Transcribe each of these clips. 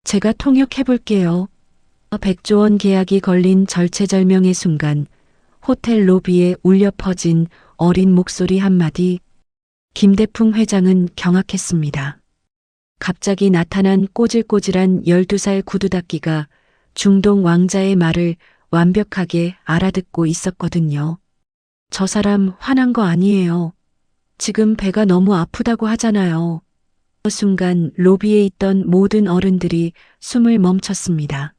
제가 통역해볼게요. 100조 원 계약이 걸린 절체절명의 순간 호텔 로비에 울려 퍼진 어린 목소리 한마디. 김대풍 회장은 경악했습니다. 갑자기 나타난 꼬질꼬질한 12살 구두닦이가 중동 왕자의 말을 완벽하게 알아듣고 있었거든요. 저 사람 화난 거 아니에요. 지금 배가 너무 아프다고 하잖아요. 그 순간 로비에 있던 모든 어른들이 숨을 멈췄습니다.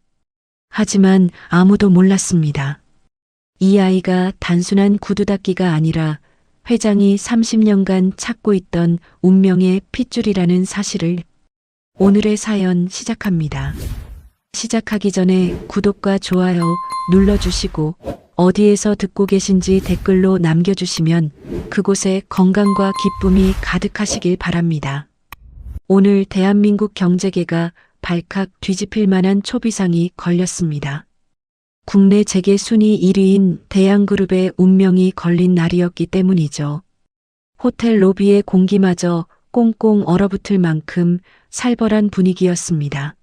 하지만 아무도 몰랐습니다. 이 아이가 단순한 구두닦이가 아니라 회장이 30년간 찾고 있던 운명의 핏줄이라는 사실을. 오늘의 사연 시작합니다. 시작하기 전에 구독과 좋아요 눌러주시고 어디에서 듣고 계신지 댓글로 남겨주시면 그곳에 건강과 기쁨이 가득하시길 바랍니다. 오늘 대한민국 경제계가 발칵 뒤집힐 만한 초비상이 걸렸습니다. 국내 재계 순위 1위인 대양그룹의 운명이 걸린 날이었기 때문이죠. 호텔 로비의 공기마저 꽁꽁 얼어붙을 만큼 살벌한 분위기였습니다.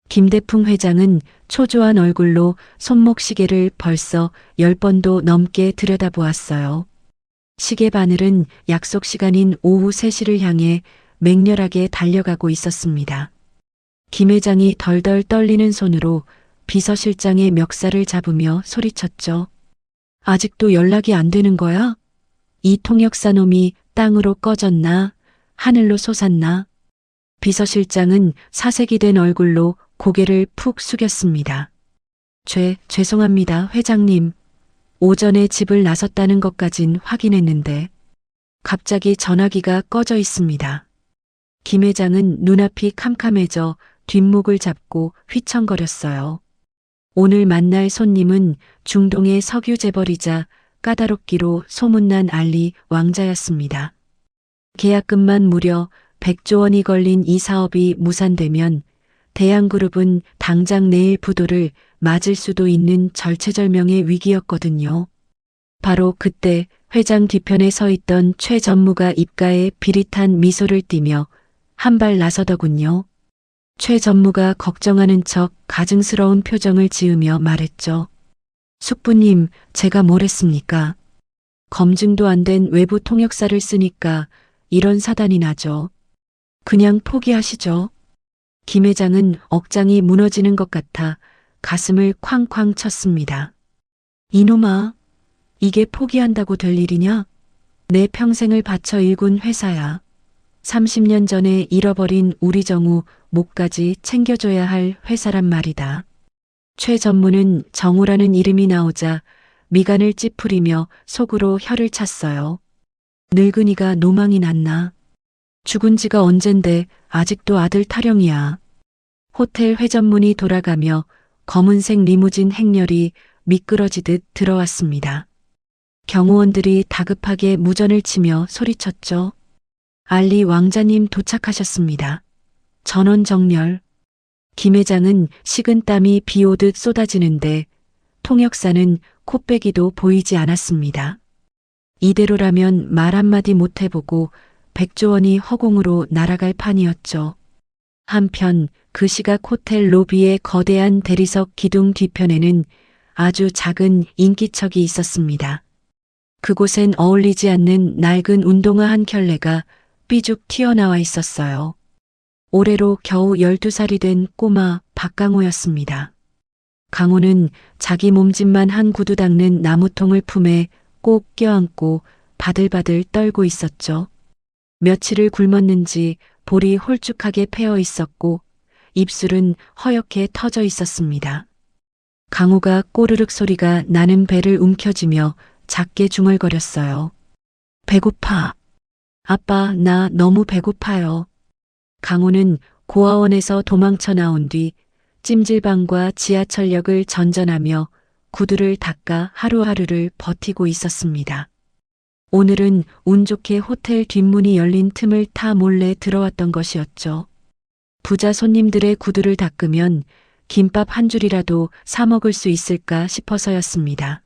김대풍 회장은 초조한 얼굴로 손목시계를 벌써 10번도 넘게 들여다보았어요. 시계 바늘은 약속 시간인 오후 3시를 향해 맹렬하게 달려가고 있었습니다. 김 회장이 덜덜 떨리는 손으로 비서실장의 멱살을 잡으며 소리쳤죠. 아직도 연락이 안 되는 거야? 이 통역사 놈이 땅으로 꺼졌나? 하늘로 솟았나? 비서실장은 사색이 된 얼굴로 고개를 푹 숙였습니다. 죄송합니다, 회장님. 오전에 집을 나섰다는 것까진 확인했는데 갑자기 전화기가 꺼져 있습니다. 김 회장은 눈앞이 캄캄해져 뒷목을 잡고 휘청거렸어요. 오늘 만날 손님은 중동의 석유 재벌이자 까다롭기로 소문난 알리 왕자였습니다. 계약금만 무려 100조 원이 걸린 이 사업이 무산되면 대양그룹은 당장 내일 부도를 맞을 수도 있는 절체절명의 위기였거든요. 바로 그때 회장 뒤편에 서 있던 최 전무가 입가에 비릿한 미소를 띠며 한 발 나서더군요. 최 전무가 걱정하는 척 가증스러운 표정을 지으며 말했죠. 숙부님, 제가 뭘 했습니까? 검증도 안 된 외부 통역사를 쓰니까 이런 사단이 나죠. 그냥 포기하시죠. 김 회장은 억장이 무너지는 것 같아 가슴을 쾅쾅 쳤습니다. 이놈아, 이게 포기한다고 될 일이냐? 내 평생을 바쳐 일군 회사야. 30년 전에 잃어버린 우리 정우 목까지 챙겨줘야 할 회사란 말이다. 최 전무는 정우라는 이름이 나오자 미간을 찌푸리며 속으로 혀를 찼어요. 늙은이가 노망이 났나? 죽은 지가 언젠데 아직도 아들 타령이야. 호텔 회전문이 돌아가며 검은색 리무진 행렬이 미끄러지듯 들어왔습니다. 경호원들이 다급하게 무전을 치며 소리쳤죠. 알리 왕자님 도착하셨습니다. 전원 정렬. 김 회장은 식은땀이 비오듯 쏟아지는데 통역사는 코빼기도 보이지 않았습니다. 이대로라면 말 한마디 못 해보고 100조 원이 허공으로 날아갈 판이었죠. 한편 그 시각 호텔 로비의 거대한 대리석 기둥 뒤편에는 아주 작은 인기척이 있었습니다. 그곳엔 어울리지 않는 낡은 운동화 한 켤레가 삐죽 튀어나와 있었어요. 올해로 겨우 12살이 된 꼬마 박강호였습니다. 강호는 자기 몸집만 한 구두 닦는 나무통을 품에 꼭 껴안고 바들바들 떨고 있었죠. 며칠을 굶었는지 볼이 홀쭉하게 패어 있었고 입술은 허옇게 터져 있었습니다. 강호가 꼬르륵 소리가 나는 배를 움켜쥐며 작게 중얼거렸어요. 배고파. 아빠, 나 너무 배고파요. 강호는 고아원에서 도망쳐 나온 뒤 찜질방과 지하철역을 전전하며 구두를 닦아 하루하루를 버티고 있었습니다. 오늘은 운 좋게 호텔 뒷문이 열린 틈을 타 몰래 들어왔던 것이었죠. 부자 손님들의 구두를 닦으면 김밥 한 줄이라도 사 먹을 수 있을까 싶어서였습니다.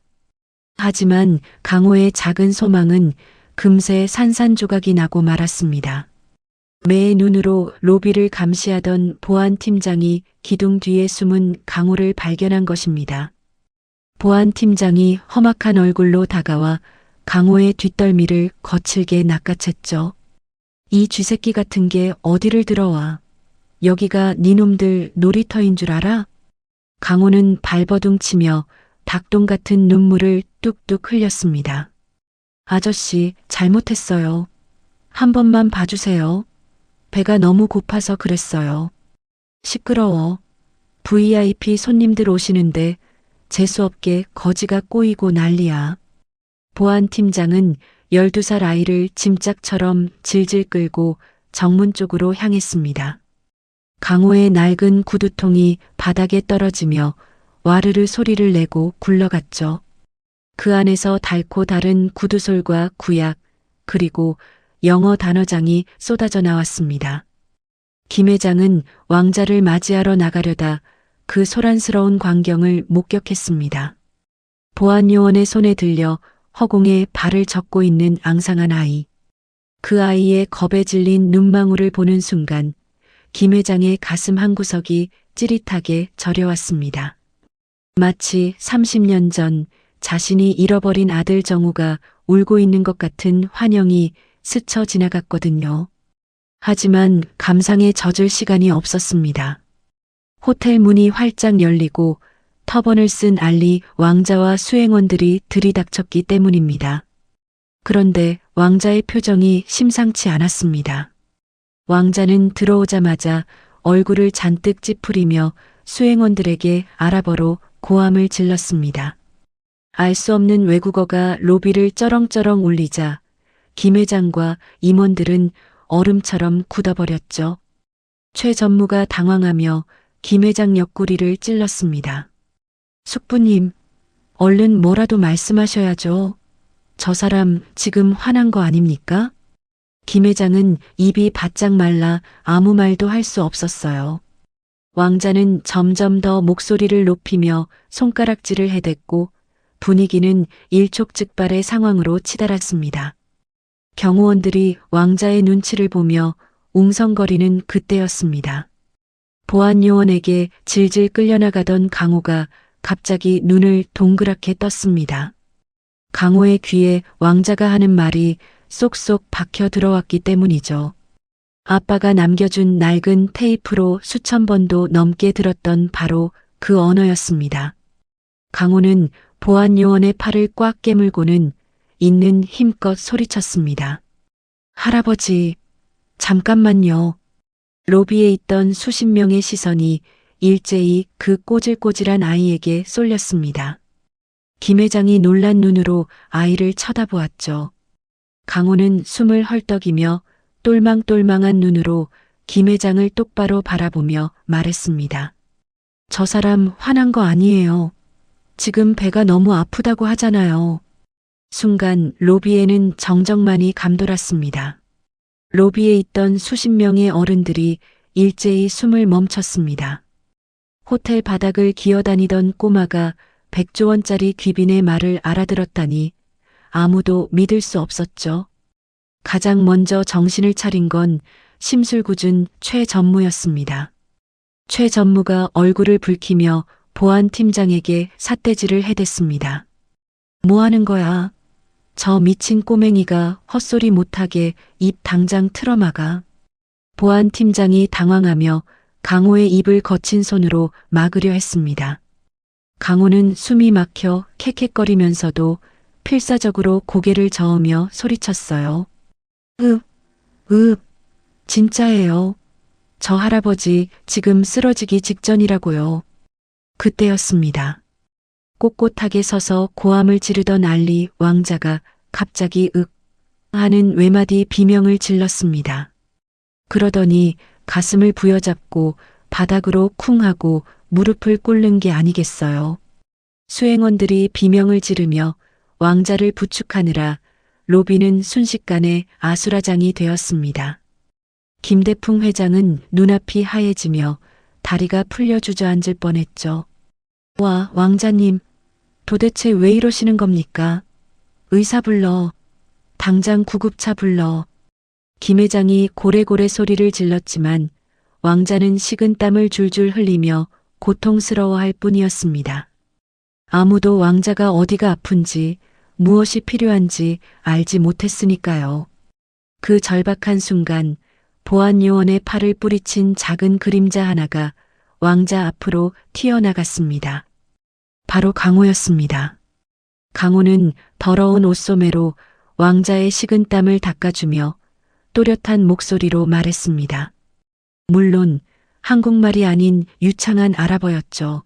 하지만 강호의 작은 소망은 금세 산산조각이 나고 말았습니다. 매의 눈으로 로비를 감시하던 보안팀장이 기둥 뒤에 숨은 강호를 발견한 것입니다. 보안팀장이 험악한 얼굴로 다가와 강호의 뒷덜미를 거칠게 낚아챘죠. 이 쥐새끼 같은 게 어디를 들어와. 여기가 니놈들 놀이터인 줄 알아? 강호는 발버둥치며 닭똥 같은 눈물을 뚝뚝 흘렸습니다. 아저씨, 잘못했어요. 한 번만 봐주세요. 배가 너무 고파서 그랬어요. 시끄러워. VIP 손님들 오시는데 재수없게 거지가 꼬이고 난리야. 보안팀장은 12살 아이를 짐짝처럼 질질 끌고 정문 쪽으로 향했습니다. 강호의 낡은 구두통이 바닥에 떨어지며 와르르 소리를 내고 굴러갔죠. 그 안에서 달고 다른 구두솔과 구약, 그리고 영어 단어장이 쏟아져 나왔습니다. 김 회장은 왕자를 맞이하러 나가려다 그 소란스러운 광경을 목격했습니다. 보안요원의 손에 들려 허공에 발을 젓고 있는 앙상한 아이. 그 아이의 겁에 질린 눈망울을 보는 순간 김 회장의 가슴 한구석이 찌릿하게 저려왔습니다. 마치 30년 전 자신이 잃어버린 아들 정우가 울고 있는 것 같은 환영이 스쳐 지나갔거든요. 하지만 감상에 젖을 시간이 없었습니다. 호텔 문이 활짝 열리고 터번을 쓴 알리 왕자와 수행원들이 들이닥쳤기 때문입니다. 그런데 왕자의 표정이 심상치 않았습니다. 왕자는 들어오자마자 얼굴을 잔뜩 찌푸리며 수행원들에게 아랍어로 고함을 질렀습니다. 알 수 없는 외국어가 로비를 쩌렁쩌렁 울리자 김 회장과 임원들은 얼음처럼 굳어버렸죠. 최 전무가 당황하며 김 회장 옆구리를 찔렀습니다. 숙부님, 얼른 뭐라도 말씀하셔야죠. 저 사람 지금 화난 거 아닙니까? 김 회장은 입이 바짝 말라 아무 말도 할 수 없었어요. 왕자는 점점 더 목소리를 높이며 손가락질을 해댔고 분위기는 일촉즉발의 상황으로 치달았습니다. 경호원들이 왕자의 눈치를 보며 웅성거리는 그때였습니다. 보안요원에게 질질 끌려나가던 강호가 갑자기 눈을 동그랗게 떴습니다. 강호의 귀에 왕자가 하는 말이 쏙쏙 박혀 들어왔기 때문이죠. 아빠가 남겨준 낡은 테이프로 수천 번도 넘게 들었던 바로 그 언어였습니다. 강호는 보안요원의 팔을 꽉 깨물고는 있는 힘껏 소리쳤습니다. 할아버지, 잠깐만요. 로비에 있던 수십 명의 시선이 일제히 그 꼬질꼬질한 아이에게 쏠렸습니다. 김 회장이 놀란 눈으로 아이를 쳐다보았죠. 강호는 숨을 헐떡이며 똘망똘망한 눈으로 김 회장을 똑바로 바라보며 말했습니다. 저 사람 화난 거 아니에요. 지금 배가 너무 아프다고 하잖아요. 순간 로비에는 정적만이 감돌았습니다. 로비에 있던 수십 명의 어른들이 일제히 숨을 멈췄습니다. 호텔 바닥을 기어다니던 꼬마가 100조 원짜리 귀빈의 말을 알아들었다니 아무도 믿을 수 없었죠. 가장 먼저 정신을 차린 건 심술궂은 최 전무였습니다. 최 전무가 얼굴을 붉히며 보안팀장에게 삿대질을 해댔습니다. 뭐 하는 거야? 저 미친 꼬맹이가 헛소리 못하게 입 당장 틀어막아. 보안팀장이 당황하며 강호의 입을 거친 손으로 막으려 했습니다. 강호는 숨이 막혀 캑캑거리면서도 필사적으로 고개를 저으며 소리쳤어요. 진짜예요. 저 할아버지 지금 쓰러지기 직전이라고요. 그때였습니다. 꼿꼿하게 서서 고함을 지르던 알리 왕자가 갑자기 하는 외마디 비명을 질렀습니다. 그러더니 가슴을 부여잡고 바닥으로 쿵 하고 무릎을 꿇는 게 아니겠어요. 수행원들이 비명을 지르며 왕자를 부축하느라 로비는 순식간에 아수라장이 되었습니다. 김대풍 회장은 눈앞이 하얘지며 다리가 풀려 주저앉을 뻔했죠. 와, 왕자님, 도대체 왜 이러시는 겁니까? 의사 불러. 당장 구급차 불러. 김 회장이 고래고래 소리를 질렀지만 왕자는 식은땀을 줄줄 흘리며 고통스러워할 뿐이었습니다. 아무도 왕자가 어디가 아픈지 무엇이 필요한지 알지 못했으니까요. 그 절박한 순간 보안요원의 팔을 뿌리친 작은 그림자 하나가 왕자 앞으로 튀어나갔습니다. 바로 강호였습니다. 강호는 더러운 옷소매로 왕자의 식은땀을 닦아주며 또렷한 목소리로 말했습니다. 물론 한국말이 아닌 유창한 아랍어였죠.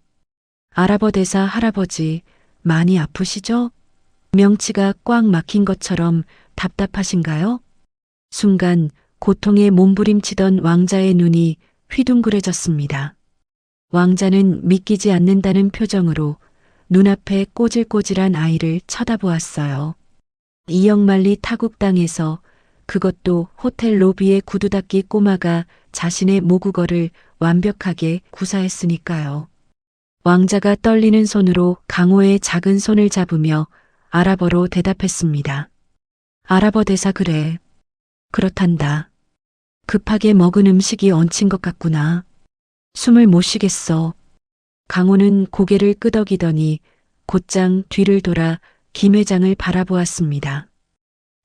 아랍어 대사 할아버지, 많이 아프시죠? 명치가 꽉 막힌 것처럼 답답하신가요? 순간 고통에 몸부림치던 왕자의 눈이 휘둥그레졌습니다. 왕자는 믿기지 않는다는 표정으로 눈앞에 꼬질꼬질한 아이를 쳐다보았어요. 이영만리 타국당에서, 그것도 호텔 로비의 구두 닦기 꼬마가 자신의 모국어를 완벽하게 구사했으니까요. 왕자가 떨리는 손으로 강호의 작은 손을 잡으며 아랍어로 대답했습니다. 아랍어 대사 그래. 그렇단다. 급하게 먹은 음식이 얹힌 것 같구나. 숨을 못 쉬겠어. 강호는 고개를 끄덕이더니 곧장 뒤를 돌아 김 회장을 바라보았습니다.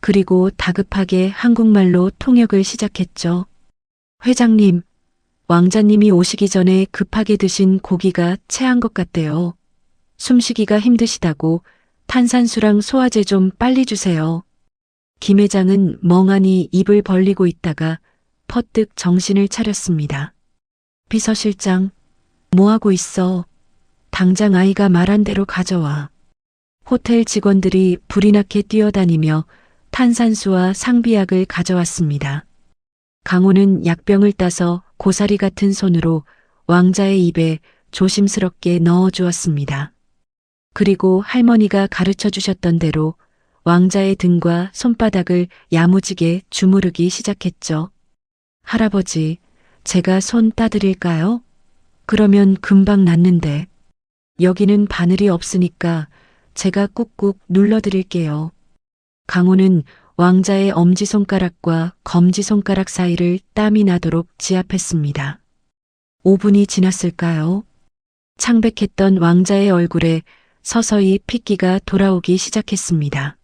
그리고 다급하게 한국말로 통역을 시작했죠. 회장님, 왕자님이 오시기 전에 급하게 드신 고기가 체한 것 같대요. 숨쉬기가 힘드시다고 탄산수랑 소화제 좀 빨리 주세요. 김 회장은 멍하니 입을 벌리고 있다가 퍼뜩 정신을 차렸습니다. 비서실장, 뭐하고 있어? 당장 아이가 말한 대로 가져와. 호텔 직원들이 불이 나게 뛰어다니며 탄산수와 상비약을 가져왔습니다. 강호는 약병을 따서 고사리 같은 손으로 왕자의 입에 조심스럽게 넣어 주었습니다. 그리고 할머니가 가르쳐 주셨던 대로 왕자의 등과 손바닥을 야무지게 주무르기 시작했죠. 할아버지, 제가 손 따드릴까요? 그러면 금방 낫는데. 여기는 바늘이 없으니까 제가 꾹꾹 눌러드릴게요. 강호는 왕자의 엄지손가락과 검지손가락 사이를 땀이 나도록 지압했습니다. 5분이 지났을까요? 창백했던 왕자의 얼굴에 서서히 핏기가 돌아오기 시작했습니다.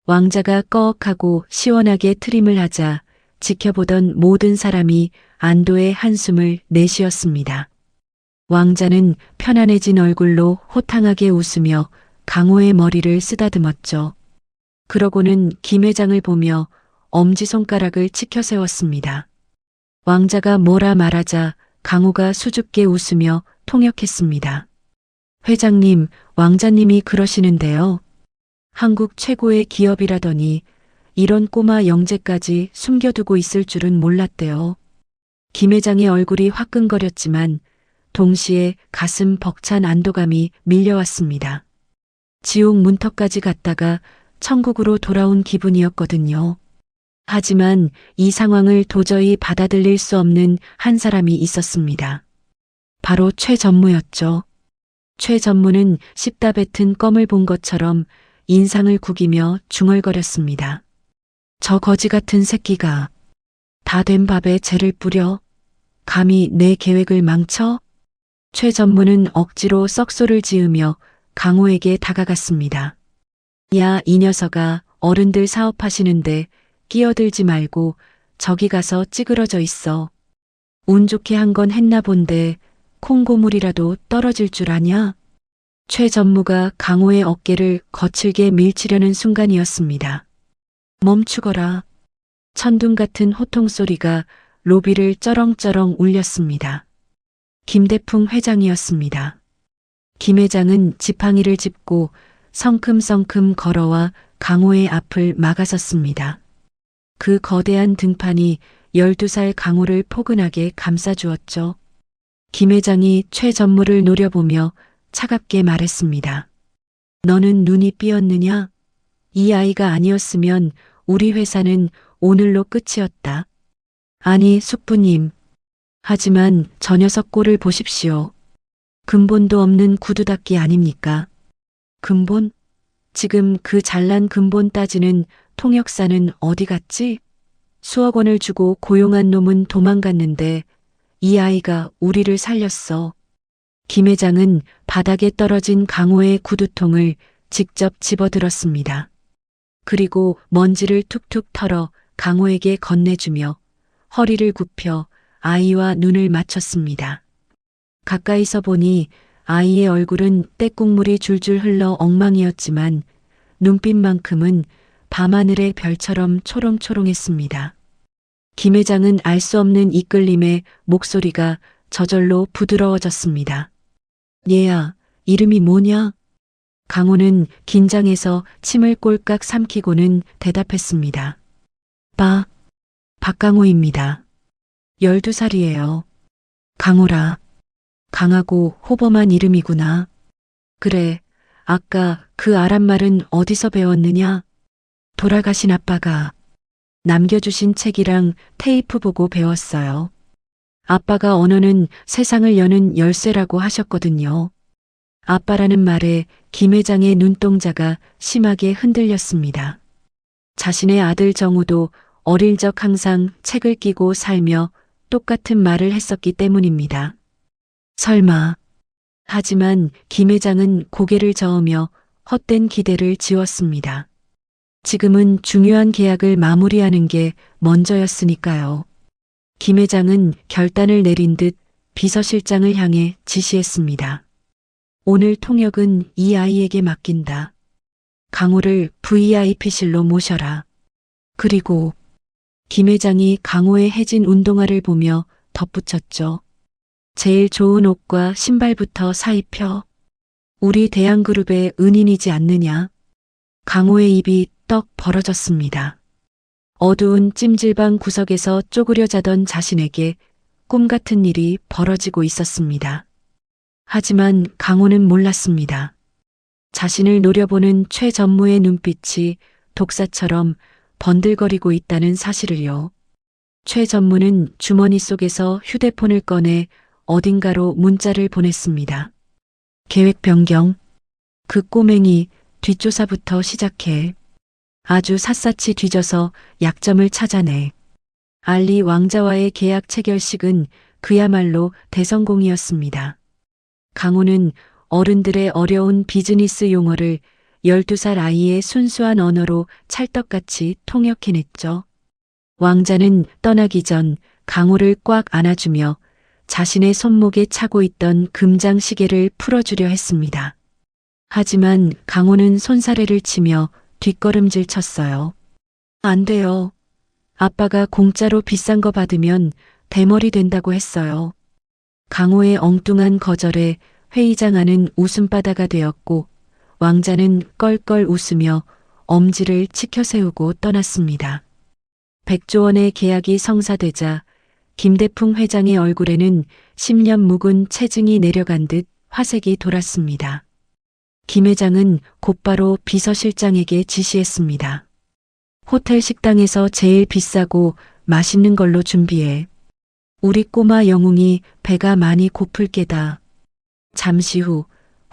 왕자가 꺼억하고 시원하게 트림을 하자 지켜보던 모든 사람이 안도의 한숨을 내쉬었습니다. 왕자는 편안해진 얼굴로 호탕하게 웃으며 강호의 머리를 쓰다듬었죠. 그러고는 김 회장을 보며 엄지손가락을 치켜 세웠습니다. 왕자가 뭐라 말하자 강호가 수줍게 웃으며 통역했습니다. 회장님, 왕자님이 그러시는데요. 한국 최고의 기업이라더니 이런 꼬마 영재까지 숨겨두고 있을 줄은 몰랐대요. 김 회장의 얼굴이 화끈거렸지만 동시에 가슴 벅찬 안도감이 밀려왔습니다. 지옥 문턱까지 갔다가 천국으로 돌아온 기분이었거든요. 하지만 이 상황을 도저히 받아들일 수 없는 한 사람이 있었습니다. 바로 최 전무였죠. 최 전무는 씹다 뱉은 껌을 본 것처럼 인상을 구기며 중얼거렸습니다. 저 거지 같은 새끼가 다 된 밥에 재를 뿌려 감히 내 계획을 망쳐? 최 전무는 억지로 썩소를 지으며 강호에게 다가갔습니다. 야, 이 녀석아, 어른들 사업하시는데 끼어들지 말고 저기 가서 찌그러져 있어. 운 좋게 한 건 했나 본데 콩고물이라도 떨어질 줄 아냐? 최 전무가 강호의 어깨를 거칠게 밀치려는 순간이었습니다. 멈추거라. 천둥 같은 호통 소리가 로비를 쩌렁쩌렁 울렸습니다. 김대풍 회장이었습니다. 김 회장은 지팡이를 짚고 성큼성큼 걸어와 강호의 앞을 막아섰습니다. 그 거대한 등판이 12살 강호를 포근하게 감싸주었죠. 김 회장이 최 전무를 노려보며 차갑게 말했습니다. 너는 눈이 삐었느냐? 이 아이가 아니었으면 우리 회사는 오늘로 끝이었다. 아니, 숙부님. 하지만 저 녀석 꼴을 보십시오. 근본도 없는 구두닦기 아닙니까? 근본? 지금 그 잘난 근본 따지는 통역사는 어디 갔지? 수억 원을 주고 고용한 놈은 도망갔는데 이 아이가 우리를 살렸어. 김 회장은 바닥에 떨어진 강호의 구두통을 직접 집어들었습니다. 그리고 먼지를 툭툭 털어 강호에게 건네주며 허리를 굽혀 아이와 눈을 맞췄습니다. 가까이서 보니 아이의 얼굴은 떼국물이 줄줄 흘러 엉망이었지만 눈빛만큼은 밤하늘의 별처럼 초롱초롱했습니다. 김 회장은 알 수 없는 이끌림에 목소리가 저절로 부드러워졌습니다. 얘야, 이름이 뭐냐? 강호는 긴장해서 침을 꼴깍 삼키고는 대답했습니다. 박강호입니다. 12살이에요. 강호라. 강하고 호범한 이름이구나. 그래, 아까 그 아랫말은 어디서 배웠느냐? 돌아가신 아빠가 남겨주신 책이랑 테이프 보고 배웠어요. 아빠가 언어는 세상을 여는 열쇠라고 하셨거든요. 아빠라는 말에 김 회장의 눈동자가 심하게 흔들렸습니다. 자신의 아들 정우도 어릴 적 항상 책을 끼고 살며 똑같은 말을 했었기 때문입니다. 설마. 하지만 김 회장은 고개를 저으며 헛된 기대를 지웠습니다. 지금은 중요한 계약을 마무리하는 게 먼저였으니까요. 김 회장은 결단을 내린 듯 비서실장을 향해 지시했습니다. 오늘 통역은 이 아이에게 맡긴다. 강호를 VIP실로 모셔라. 그리고 김 회장이 강호의 해진 운동화를 보며 덧붙였죠. 제일 좋은 옷과 신발부터 사입혀. 우리 대한그룹의 은인이지 않느냐. 강호의 입이 떡 벌어졌습니다. 어두운 찜질방 구석에서 쪼그려 자던 자신에게 꿈 같은 일이 벌어지고 있었습니다. 하지만 강호는 몰랐습니다. 자신을 노려보는 최전무의 눈빛이 독사처럼 번들거리고 있다는 사실을요. 최전무는 주머니 속에서 휴대폰을 꺼내 어딘가로 문자를 보냈습니다. 계획 변경. 그 꼬맹이 뒷조사부터 시작해. 아주 샅샅이 뒤져서 약점을 찾아내. 알리 왕자와의 계약 체결식은 그야말로 대성공이었습니다. 강호는 어른들의 어려운 비즈니스 용어를 12살 아이의 순수한 언어로 찰떡같이 통역해냈죠. 왕자는 떠나기 전 강호를 꽉 안아주며 자신의 손목에 차고 있던 금장 시계를 풀어주려 했습니다. 하지만 강호는 손사래를 치며 뒷걸음질 쳤어요. 안 돼요. 아빠가 공짜로 비싼 거 받으면 대머리 된다고 했어요. 강호의 엉뚱한 거절에 회의장 안은 웃음바다가 되었고 왕자는 껄껄 웃으며 엄지를 치켜세우고 떠났습니다. 100조 원의 계약이 성사되자 김대풍 회장의 얼굴에는 10년 묵은 체증이 내려간 듯 화색이 돌았습니다. 김 회장은 곧바로 비서실장에게 지시했습니다. 호텔 식당에서 제일 비싸고 맛있는 걸로 준비해. 우리 꼬마 영웅이 배가 많이 고플 게다. 잠시 후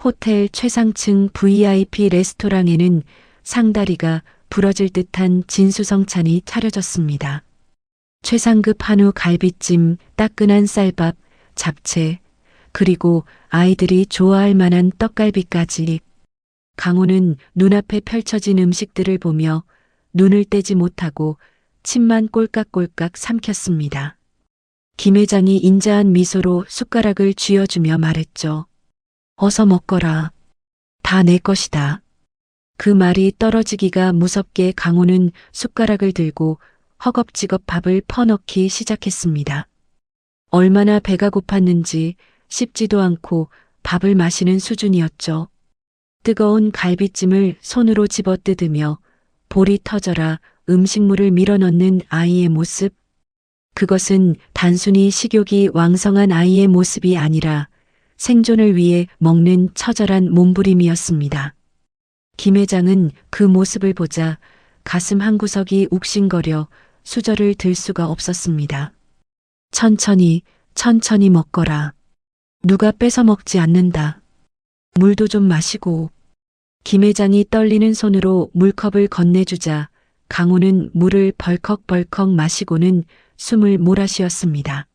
호텔 최상층 VIP 레스토랑에는 상다리가 부러질 듯한 진수성찬이 차려졌습니다. 최상급 한우 갈비찜, 따끈한 쌀밥, 잡채, 그리고 아이들이 좋아할 만한 떡갈비까지. 강호는 눈앞에 펼쳐진 음식들을 보며 눈을 떼지 못하고 침만 꼴깍꼴깍 삼켰습니다. 김 회장이 인자한 미소로 숟가락을 쥐어주며 말했죠. 어서 먹거라. 다 내 것이다. 그 말이 떨어지기가 무섭게 강호는 숟가락을 들고 허겁지겁 밥을 퍼넣기 시작했습니다. 얼마나 배가 고팠는지 씹지도 않고 밥을 마시는 수준이었죠. 뜨거운 갈비찜을 손으로 집어 뜯으며 볼이 터져라 음식물을 밀어넣는 아이의 모습. 그것은 단순히 식욕이 왕성한 아이의 모습이 아니라 생존을 위해 먹는 처절한 몸부림이었습니다. 김 회장은 그 모습을 보자 가슴 한구석이 욱신거려 수저를 들 수가 없었습니다. 천천히 먹거라. 누가 뺏어 먹지 않는다. 물도 좀 마시고. 김 회장이 떨리는 손으로 물컵을 건네주자 강호는 물을 벌컥벌컥 마시고는 숨을 몰아쉬었습니다.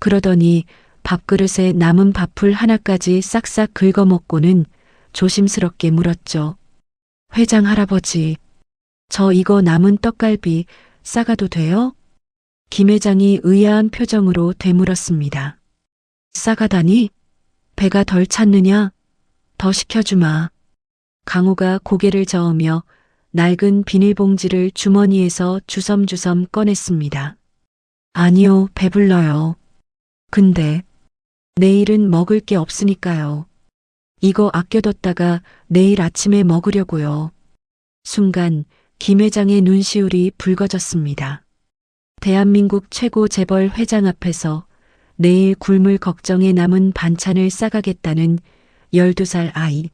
그러더니 밥그릇에 남은 밥풀 하나까지 싹싹 긁어먹고는 조심스럽게 물었죠. 회장 할아버지, 저 이거 남은 떡갈비 싸가도 돼요? 김 회장이 의아한 표정으로 되물었습니다. 싸가다니? 배가 덜 찼느냐? 더 시켜주마. 강호가 고개를 저으며 낡은 비닐봉지를 주머니에서 주섬주섬 꺼냈습니다. 아니요, 배불러요. 근데 내일은 먹을 게 없으니까요. 이거 아껴뒀다가 내일 아침에 먹으려고요. 순간 김 회장의 눈시울이 붉어졌습니다. 대한민국 최고 재벌 회장 앞에서 내일 굶을 걱정에 남은 반찬을 싸가겠다는 12살 아이.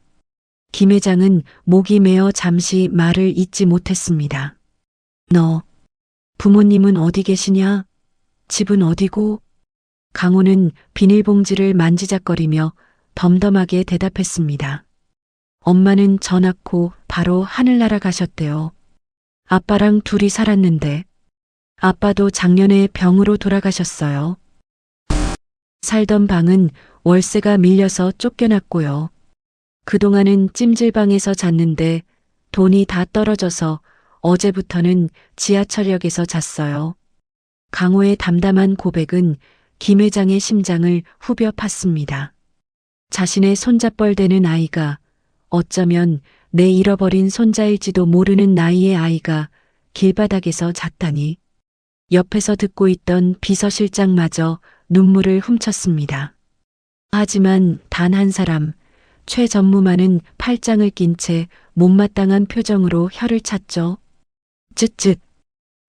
김 회장은 목이 메어 잠시 말을 잇지 못했습니다. 너, 부모님은 어디 계시냐? 집은 어디고? 강호는 비닐봉지를 만지작거리며 덤덤하게 대답했습니다. 엄마는 저 낳고 바로 하늘나라 가셨대요. 아빠랑 둘이 살았는데 아빠도 작년에 병으로 돌아가셨어요. 살던 방은 월세가 밀려서 쫓겨났고요. 그동안은 찜질방에서 잤는데 돈이 다 떨어져서 어제부터는 지하철역에서 잤어요. 강호의 담담한 고백은 김 회장의 심장을 후벼 팠습니다. 자신의 손잡벌대는 아이가 어쩌면 내 잃어버린 손자일지도 모르는 나이의 아이가 길바닥에서 잤다니. 옆에서 듣고 있던 비서실장마저 눈물을 훔쳤습니다. 하지만 단 한 사람, 최 전무만은 팔짱을 낀 채 못마땅한 표정으로 혀를 찼죠. 쯧쯧,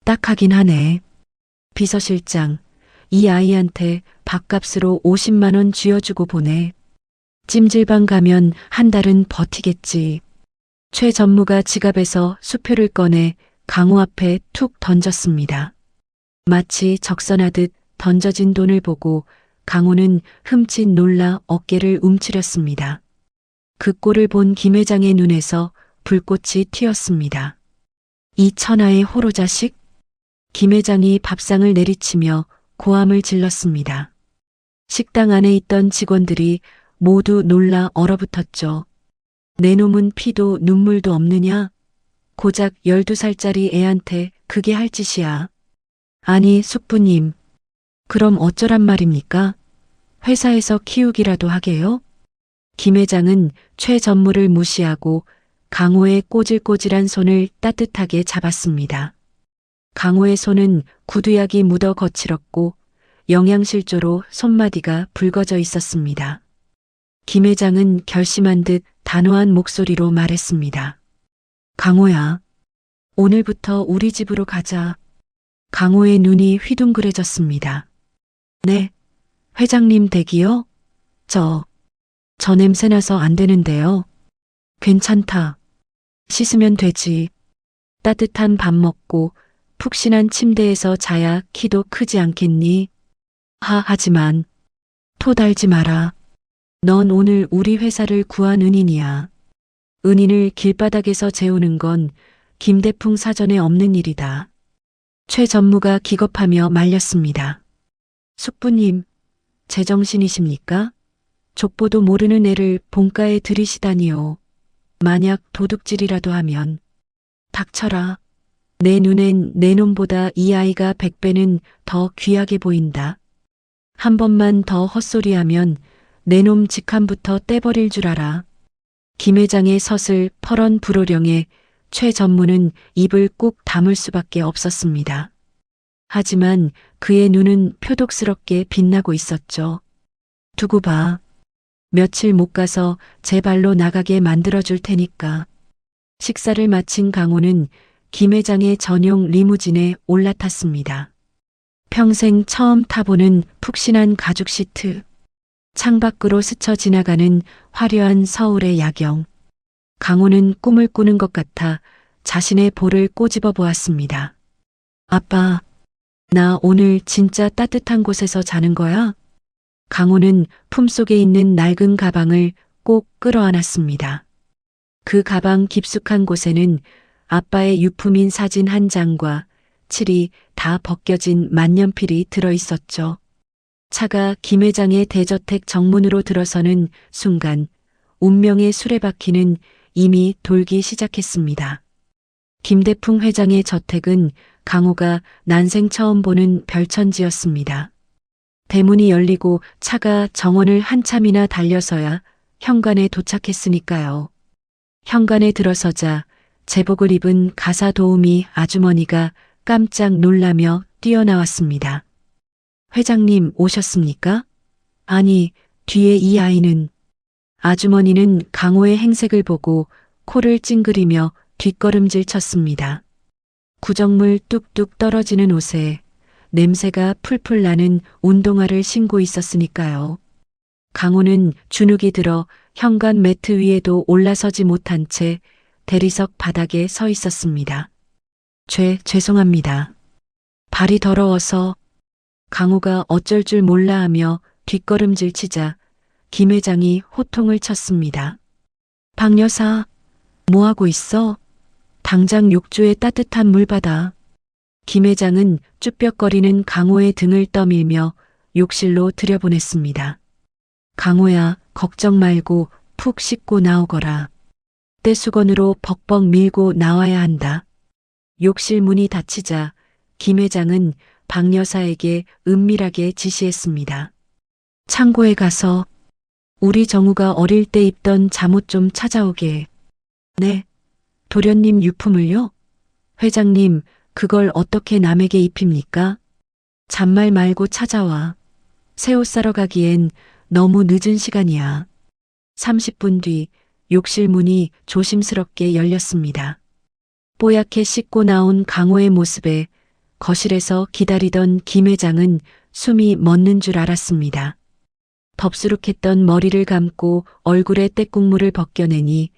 딱하긴 하네. 비서실장, 이 아이한테 밥값으로 50만 원 쥐어주고 보내. 찜질방 가면 한 달은 버티겠지. 최 전무가 지갑에서 수표를 꺼내 강호 앞에 툭 던졌습니다. 마치 적선하듯 던져진 돈을 보고 강호는 흠칫 놀라 어깨를 움츠렸습니다. 그 꼴을 본 김 회장의 눈에서 불꽃이 튀었습니다. 이 천하의 호로자식? 김 회장이 밥상을 내리치며 고함을 질렀습니다. 식당 안에 있던 직원들이 모두 놀라 얼어붙었죠. 내 놈은 피도 눈물도 없느냐? 고작 12살짜리 애한테 그게 할 짓이야. 아니, 숙부님. 그럼 어쩌란 말입니까? 회사에서 키우기라도 하게요? 김 회장은 최 전무를 무시하고 강호의 꼬질꼬질한 손을 따뜻하게 잡았습니다. 강호의 손은 구두약이 묻어 거칠었고 영양실조로 손마디가 붉어져 있었습니다. 김 회장은 결심한 듯 단호한 목소리로 말했습니다. 강호야, 오늘부터 우리 집으로 가자. 강호의 눈이 휘둥그레졌습니다. 네, 회장님 댁이요? 저 냄새나서 안 되는데요. 괜찮다. 씻으면 되지. 따뜻한 밥 먹고 푹신한 침대에서 자야 키도 크지 않겠니? 하지만 토 달지 마라. 넌 오늘 우리 회사를 구한 은인이야. 은인을 길바닥에서 재우는 건 김대풍 사전에 없는 일이다. 최 전무가 기겁하며 말렸습니다. 숙부님, 제정신이십니까? 족보도 모르는 애를 본가에 들이시다니요. 만약 도둑질이라도 하면 닥쳐라. 내 눈엔 내 놈보다 이 아이가 100배는 더 귀하게 보인다. 한 번만 더 헛소리하면 내 놈 직함부터 떼버릴 줄 알아. 김 회장의 서슬 퍼런 불호령에 최 전무는 입을 꾹 다물 수밖에 없었습니다. 하지만 그의 눈은 표독스럽게 빛나고 있었죠. 두고 봐. 며칠 못 가서 제 발로 나가게 만들어줄 테니까. 식사를 마친 강호는 김 회장의 전용 리무진에 올라탔습니다. 평생 처음 타보는 푹신한 가죽 시트. 창밖으로 스쳐 지나가는 화려한 서울의 야경. 강호는 꿈을 꾸는 것 같아 자신의 볼을 꼬집어 보았습니다. 아빠, 나 오늘 진짜 따뜻한 곳에서 자는 거야? 강호는 품속에 있는 낡은 가방을 꼭 끌어안았습니다. 그 가방 깊숙한 곳에는 아빠의 유품인 사진 한 장과 칠이 다 벗겨진 만년필이 들어 있었죠. 차가 김 회장의 대저택 정문으로 들어서는 순간 운명의 수레바퀴는 이미 돌기 시작했습니다. 김대풍 회장의 저택은 강호가 난생 처음 보는 별천지였습니다. 대문이 열리고 차가 정원을 한참이나 달려서야 현관에 도착했으니까요. 현관에 들어서자 제복을 입은 가사 도우미 아주머니가 깜짝 놀라며 뛰어나왔습니다. 회장님 오셨습니까? 아니, 뒤에 이 아이는. 아주머니는 강호의 행색을 보고 코를 찡그리며 뒷걸음질 쳤습니다. 구정물 뚝뚝 떨어지는 옷에 냄새가 풀풀 나는 운동화를 신고 있었으니까요. 강호는 주눅이 들어 현관 매트 위에도 올라서지 못한 채 대리석 바닥에 서 있었습니다. 죄송합니다. 발이 더러워서. 강호가 어쩔 줄 몰라 하며 뒷걸음질 치자 김 회장이 호통을 쳤습니다. 박 여사, 뭐하고 있어? 당장 욕조에 따뜻한 물 받아. 김 회장은 쭈뼛거리는 강호의 등을 떠밀며 욕실로 들여보냈습니다. 강호야, 걱정 말고 푹 씻고 나오거라. 떼수건으로 벅벅 밀고 나와야 한다. 욕실 문이 닫히자 김 회장은 박 여사에게 은밀하게 지시했습니다. 창고에 가서 우리 정우가 어릴 때 입던 잠옷 좀 찾아오게. 네. 도련님 유품을요? 회장님, 그걸 어떻게 남에게 입힙니까? 잔말 말고 찾아와. 새 옷 사러 가기엔 너무 늦은 시간이야. 30분 뒤 욕실 문이 조심스럽게 열렸습니다. 뽀얗게 씻고 나온 강호의 모습에 거실에서 기다리던 김 회장은 숨이 멎는 줄 알았습니다. 덥수룩했던 머리를 감고 얼굴에 때국물을 벗겨내니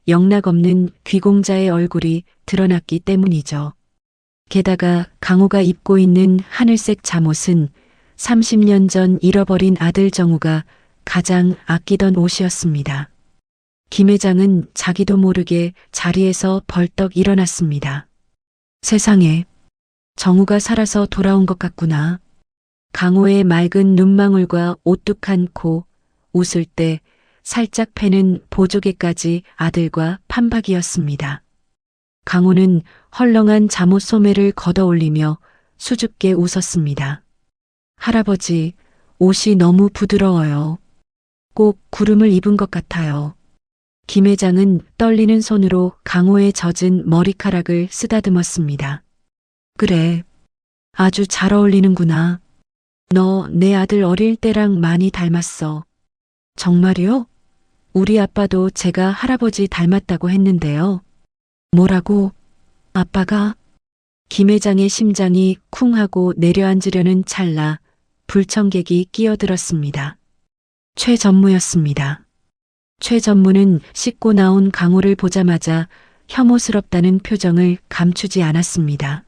영락없는 귀공자의 얼굴이 드러났기 때문이죠. 게다가 강호가 입고 있는 하늘색 잠옷은 30년 전 잃어버린 아들 정우가 가장 아끼던 옷이었습니다. 김 회장은 자기도 모르게 자리에서 벌떡 일어났습니다. 세상에, 정우가 살아서 돌아온 것 같구나. 강호의 맑은 눈망울과 오뚝한 코, 웃을 때 살짝 패는 보조개까지 아들과 판박이었습니다. 강호는 헐렁한 잠옷 소매를 걷어올리며 수줍게 웃었습니다. 할아버지, 옷이 너무 부드러워요. 꼭 구름을 입은 것 같아요. 김 회장은 떨리는 손으로 강호의 젖은 머리카락을 쓰다듬었습니다. 그래, 아주 잘 어울리는구나. 너 내 아들 어릴 때랑 많이 닮았어. 정말이요? 우리 아빠도 제가 할아버지 닮았다고 했는데요. 뭐라고? 아빠가? 김 회장의 심장이 쿵 하고 내려앉으려는 찰나 불청객이 끼어들었습니다. 최전무였습니다. 최전무는 씻고 나온 강호를 보자마자 혐오스럽다는 표정을 감추지 않았습니다.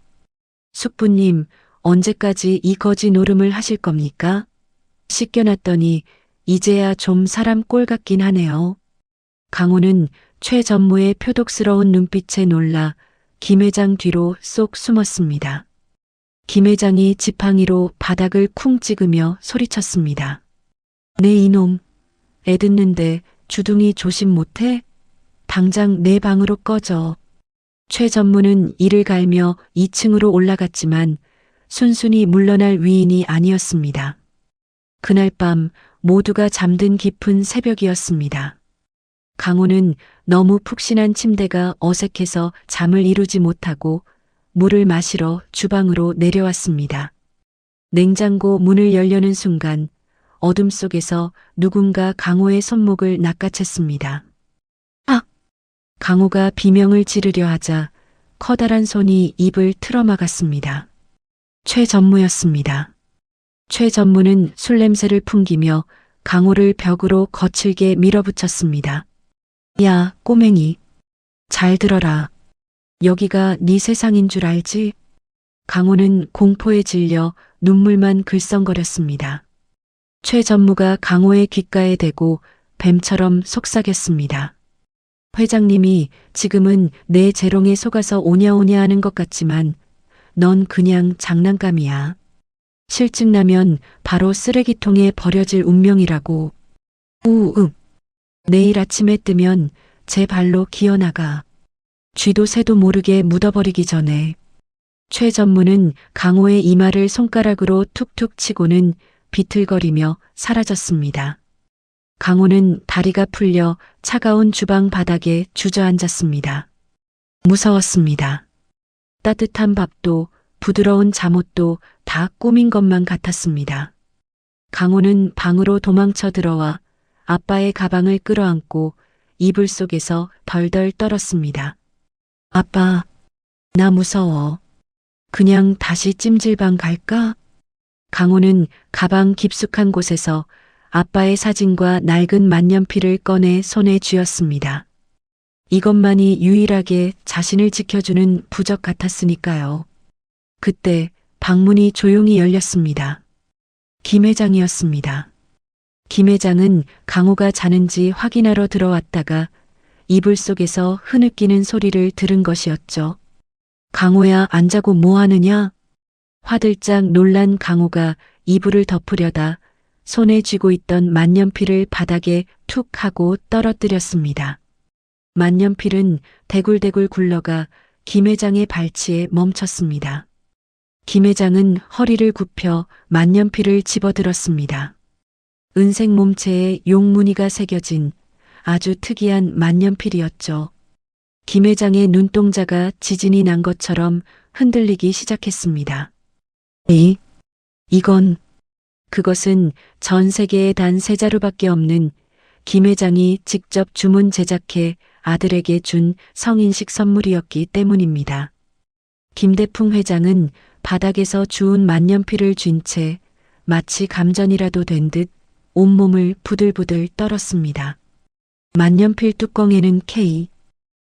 숙부님, 언제까지 이 거지 노름을 하실 겁니까? 씻겨놨더니 이제야 좀 사람 꼴 같긴 하네요. 강호는 최 전무의 표독스러운 눈빛에 놀라 김 회장 뒤로 쏙 숨었습니다. 김 회장이 지팡이로 바닥을 쿵 찍으며 소리쳤습니다. 네 이놈, 애 듣는데 주둥이 조심 못해? 당장 내 방으로 꺼져. 최 전무는 이를 갈며 2층으로 올라갔지만 순순히 물러날 위인이 아니었습니다. 그날 밤 모두가 잠든 깊은 새벽이었습니다. 강호는 너무 푹신한 침대가 어색해서 잠을 이루지 못하고 물을 마시러 주방으로 내려왔습니다. 냉장고 문을 열려는 순간 어둠 속에서 누군가 강호의 손목을 낚아챘습니다. 아! 강호가 비명을 지르려 하자 커다란 손이 입을 틀어막았습니다. 최전무였습니다. 최전무는 술 냄새를 풍기며 강호를 벽으로 거칠게 밀어붙였습니다. 야, 꼬맹이. 잘 들어라. 여기가 네 세상인 줄 알지? 강호는 공포에 질려 눈물만 글썽거렸습니다. 최전무가 강호의 귓가에 대고 뱀처럼 속삭였습니다. 회장님이 지금은 내 재롱에 속아서 오냐오냐 하는 것 같지만 넌 그냥 장난감이야. 실증 나면 바로 쓰레기통에 버려질 운명이라고. 우읍. 내일 아침에 뜨면 제 발로 기어나가. 쥐도 새도 모르게 묻어버리기 전에. 최 전무는 강호의 이마를 손가락으로 툭툭 치고는 비틀거리며 사라졌습니다. 강호는 다리가 풀려 차가운 주방 바닥에 주저앉았습니다. 무서웠습니다. 따뜻한 밥도 부드러운 잠옷도 다 꾸민 것만 같았습니다. 강호는 방으로 도망쳐 들어와 아빠의 가방을 끌어안고 이불 속에서 덜덜 떨었습니다. 아빠, 나 무서워. 그냥 다시 찜질방 갈까? 강호는 가방 깊숙한 곳에서 아빠의 사진과 낡은 만년필을 꺼내 손에 쥐었습니다. 이것만이 유일하게 자신을 지켜주는 부적 같았으니까요. 그때 방문이 조용히 열렸습니다. 김 회장이었습니다. 김 회장은 강호가 자는지 확인하러 들어왔다가 이불 속에서 흐느끼는 소리를 들은 것이었죠. 강호야, 안 자고 뭐 하느냐? 화들짝 놀란 강호가 이불을 덮으려다 손에 쥐고 있던 만년필을 바닥에 툭 하고 떨어뜨렸습니다. 만년필은 대굴대굴 굴러가 김 회장의 발치에 멈췄습니다. 김 회장은 허리를 굽혀 만년필을 집어들었습니다. 은색 몸체에 용무늬가 새겨진 아주 특이한 만년필이었죠. 김 회장의 눈동자가 지진이 난 것처럼 흔들리기 시작했습니다. 이건, 그것은 전 세계에 단 3자루밖에 없는 김 회장이 직접 주문 제작해 아들에게 준 성인식 선물이었기 때문입니다. 김대풍 회장은 바닥에서 주운 만년필을 쥔 채 마치 감전이라도 된 듯 온몸을 부들부들 떨었습니다. 만년필 뚜껑에는 K,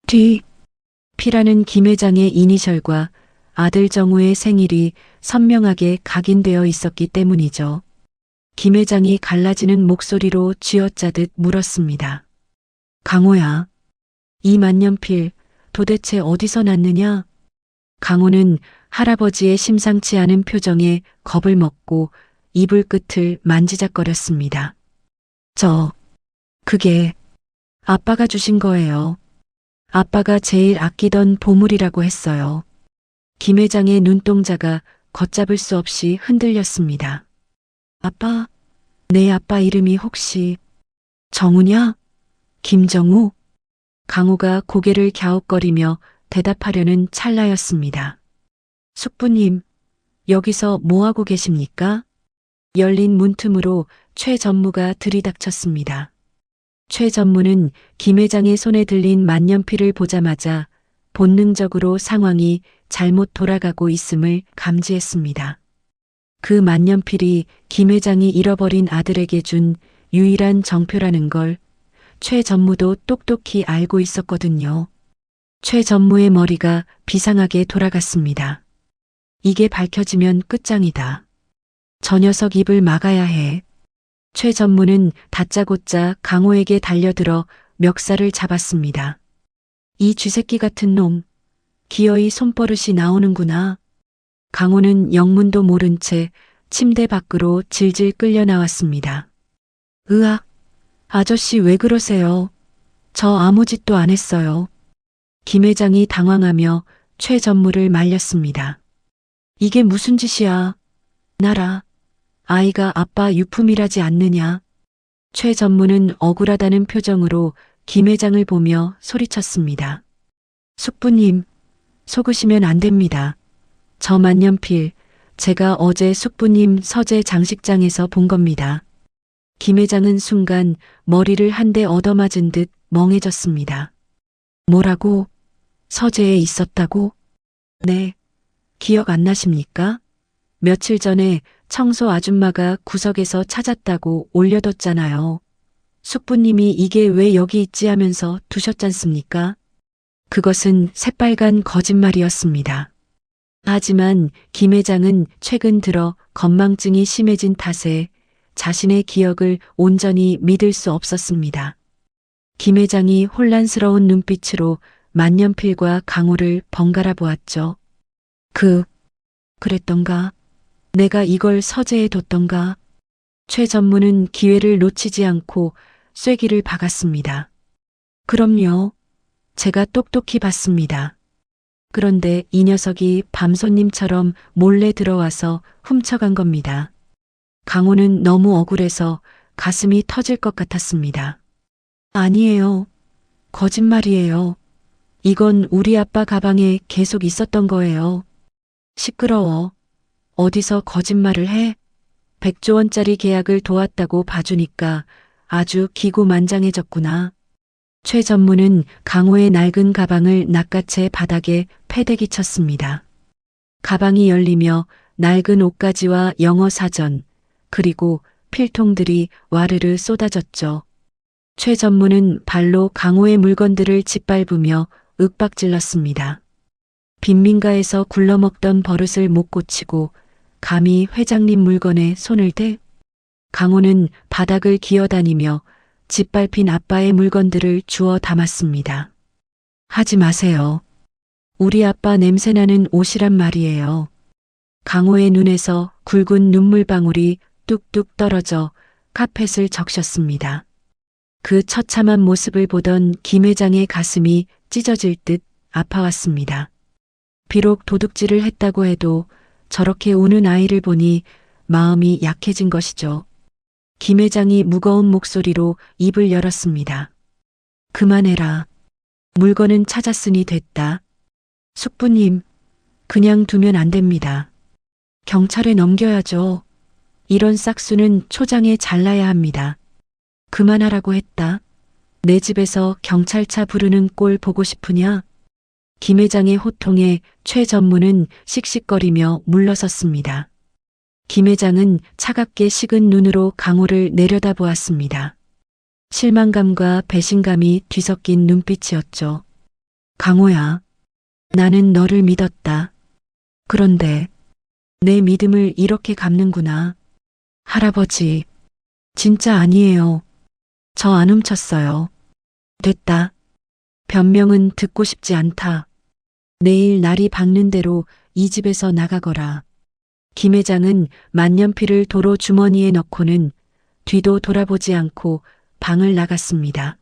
D, P라는 김 회장의 이니셜과 아들 정우의 생일이 선명하게 각인되어 있었기 때문이죠. 김 회장이 갈라지는 목소리로 쥐어짜듯 물었습니다. 강호야, 이 만년필 도대체 어디서 났느냐? 강호는 할아버지의 심상치 않은 표정에 겁을 먹고 이불 끝을 만지작거렸습니다. 그게 아빠가 주신 거예요. 아빠가 제일 아끼던 보물이라고 했어요. 김 회장의 눈동자가 걷잡을 수 없이 흔들렸습니다. 아빠, 내 아빠 이름이 혹시 정우냐? 김정우? 강호가 고개를 갸웃거리며 대답하려는 찰나였습니다. 숙부님, 여기서 뭐하고 계십니까? 열린 문틈으로 최 전무가 들이닥쳤습니다. 최 전무는 김 회장의 손에 들린 만년필을 보자마자 본능적으로 상황이 잘못 돌아가고 있음을 감지했습니다. 그 만년필이 김 회장이 잃어버린 아들에게 준 유일한 정표라는 걸 최 전무도 똑똑히 알고 있었거든요. 최 전무의 머리가 비상하게 돌아갔습니다. 이게 밝혀지면 끝장이다. 저 녀석 입을 막아야 해. 최 전무는 다짜고짜 강호에게 달려들어 멱살을 잡았습니다. 이 쥐새끼 같은 놈, 기어이 손버릇이 나오는구나. 강호는 영문도 모른 채 침대 밖으로 질질 끌려 나왔습니다. 으악, 아저씨 왜 그러세요? 저 아무 짓도 안 했어요. 김 회장이 당황하며 최 전무를 말렸습니다. 이게 무슨 짓이야? 나라, 아이가 아빠 유품이라지 않느냐? 최 전무는 억울하다는 표정으로 김 회장을 보며 소리쳤습니다. 숙부님, 속으시면 안 됩니다. 저 만년필, 제가 어제 숙부님 서재 장식장에서 본 겁니다. 김 회장은 순간 머리를 한 대 얻어맞은 듯 멍해졌습니다. 뭐라고? 서재에 있었다고? 네. 기억 안 나십니까? 며칠 전에 청소 아줌마가 구석에서 찾았다고 올려뒀잖아요. 숙부님이 이게 왜 여기 있지 하면서 두셨잖습니까? 그것은 새빨간 거짓말이었습니다. 하지만 김 회장은 최근 들어 건망증이 심해진 탓에 자신의 기억을 온전히 믿을 수 없었습니다. 김 회장이 혼란스러운 눈빛으로 만년필과 강호를 번갈아 보았죠. 그랬던가? 내가 이걸 서재에 뒀던가? 최 전무는 기회를 놓치지 않고 쐐기를 박았습니다. 그럼요. 제가 똑똑히 봤습니다. 그런데 이 녀석이 밤손님처럼 몰래 들어와서 훔쳐간 겁니다. 강호는 너무 억울해서 가슴이 터질 것 같았습니다. 아니에요. 거짓말이에요. 이건 우리 아빠 가방에 계속 있었던 거예요. 시끄러워. 어디서 거짓말을 해? 100조 원짜리 계약을 도왔다고 봐주니까 아주 기고만장해졌구나. 최 전무는 강호의 낡은 가방을 낚아채 바닥에 패대기 쳤습니다. 가방이 열리며 낡은 옷가지와 영어 사전, 그리고 필통들이 와르르 쏟아졌죠. 최 전무는 발로 강호의 물건들을 짓밟으며 윽박질렀습니다. 빈민가에서 굴러먹던 버릇을 못 고치고 감히 회장님 물건에 손을 대? 강호는 바닥을 기어다니며 짓밟힌 아빠의 물건들을 주워 담았습니다. 하지 마세요. 우리 아빠 냄새나는 옷이란 말이에요. 강호의 눈에서 굵은 눈물방울이 뚝뚝 떨어져 카펫을 적셨습니다. 그 처참한 모습을 보던 김 회장의 가슴이 찢어질 듯 아파왔습니다. 비록 도둑질을 했다고 해도 저렇게 우는 아이를 보니 마음이 약해진 것이죠. 김 회장이 무거운 목소리로 입을 열었습니다. 그만해라. 물건은 찾았으니 됐다. 숙부님, 그냥 두면 안 됩니다. 경찰에 넘겨야죠. 이런 싹수는 초장에 잘라야 합니다. 그만하라고 했다. 내 집에서 경찰차 부르는 꼴 보고 싶으냐? 김 회장의 호통에 최 전무는 씩씩거리며 물러섰습니다. 김 회장은 차갑게 식은 눈으로 강호를 내려다보았습니다. 실망감과 배신감이 뒤섞인 눈빛이었죠. 강호야, 나는 너를 믿었다. 그런데 내 믿음을 이렇게 갚는구나. 할아버지, 진짜 아니에요. 저 안 훔쳤어요. 됐다. 변명은 듣고 싶지 않다. 내일 날이 밝는 대로 이 집에서 나가거라. 김 회장은 만년필을 도로 주머니에 넣고는 뒤도 돌아보지 않고 방을 나갔습니다.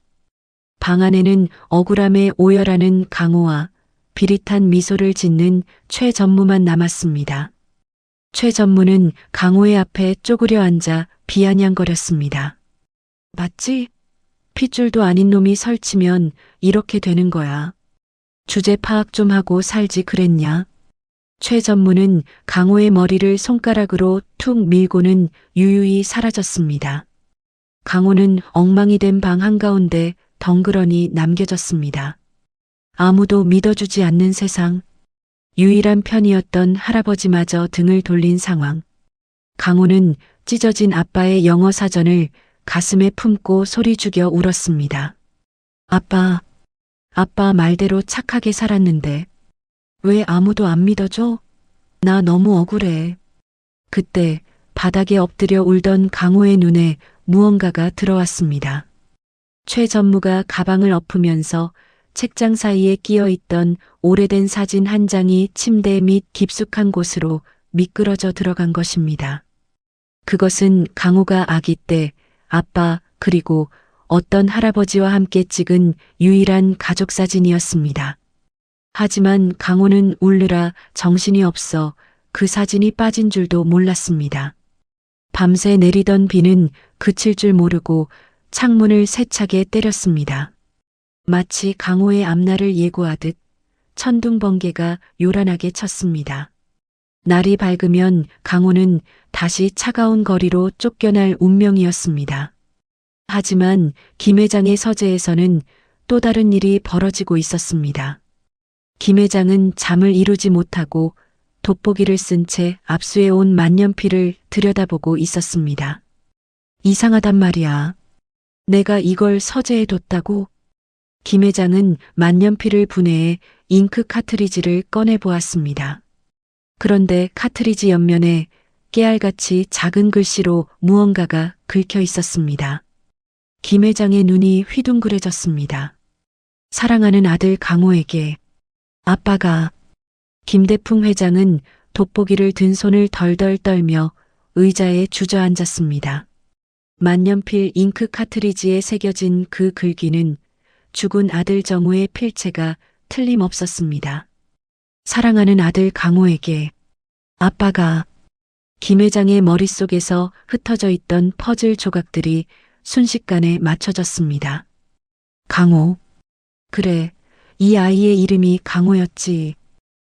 방 안에는 억울함에 오열하는 강호와 비릿한 미소를 짓는 최 전무만 남았습니다. 최 전무는 강호의 앞에 쪼그려 앉아 비아냥거렸습니다. 맞지? 핏줄도 아닌 놈이 설치면 이렇게 되는 거야. 주제 파악 좀 하고 살지 그랬냐? 최 전무는 강호의 머리를 손가락으로 툭 밀고는 유유히 사라졌습니다. 강호는 엉망이 된 방 한가운데 덩그러니 남겨졌습니다. 아무도 믿어주지 않는 세상, 유일한 편이었던 할아버지마저 등을 돌린 상황. 강호는 찢어진 아빠의 영어 사전을 가슴에 품고 소리 죽여 울었습니다. 아빠 말대로 착하게 살았는데 왜 아무도 안 믿어줘? 나 너무 억울해. 그때 바닥에 엎드려 울던 강호의 눈에 무언가가 들어왔습니다. 최 전무가 가방을 엎으면서 책장 사이에 끼어 있던 오래된 사진 한 장이 침대 밑 깊숙한 곳으로 미끄러져 들어간 것입니다. 그것은 강호가 아기 때 아빠 그리고 어떤 할아버지와 함께 찍은 유일한 가족 사진이었습니다. 하지만 강호는 울느라 정신이 없어 그 사진이 빠진 줄도 몰랐습니다. 밤새 내리던 비는 그칠 줄 모르고 창문을 세차게 때렸습니다. 마치 강호의 앞날을 예고하듯 천둥번개가 요란하게 쳤습니다. 날이 밝으면 강호는 다시 차가운 거리로 쫓겨날 운명이었습니다. 하지만 김 회장의 서재에서는 또 다른 일이 벌어지고 있었습니다. 김 회장은 잠을 이루지 못하고 돋보기를 쓴 채 압수해 온 만년필을 들여다보고 있었습니다. 이상하단 말이야. 내가 이걸 서재에 뒀다고? 김 회장은 만년필을 분해해 잉크 카트리지를 꺼내 보았습니다. 그런데 카트리지 옆면에 깨알같이 작은 글씨로 무언가가 긁혀 있었습니다. 김 회장의 눈이 휘둥그레졌습니다. 사랑하는 아들 강호에게 아빠가. 김대풍 회장은 돋보기를 든 손을 덜덜 떨며 의자에 주저앉았습니다. 만년필 잉크 카트리지에 새겨진 그 글귀는 죽은 아들 정우의 필체가 틀림없었습니다. 사랑하는 아들 강호에게 아빠가. 김 회장의 머릿속에서 흩어져 있던 퍼즐 조각들이 순식간에 맞춰졌습니다. 강호. 그래, 이 아이의 이름이 강호였지.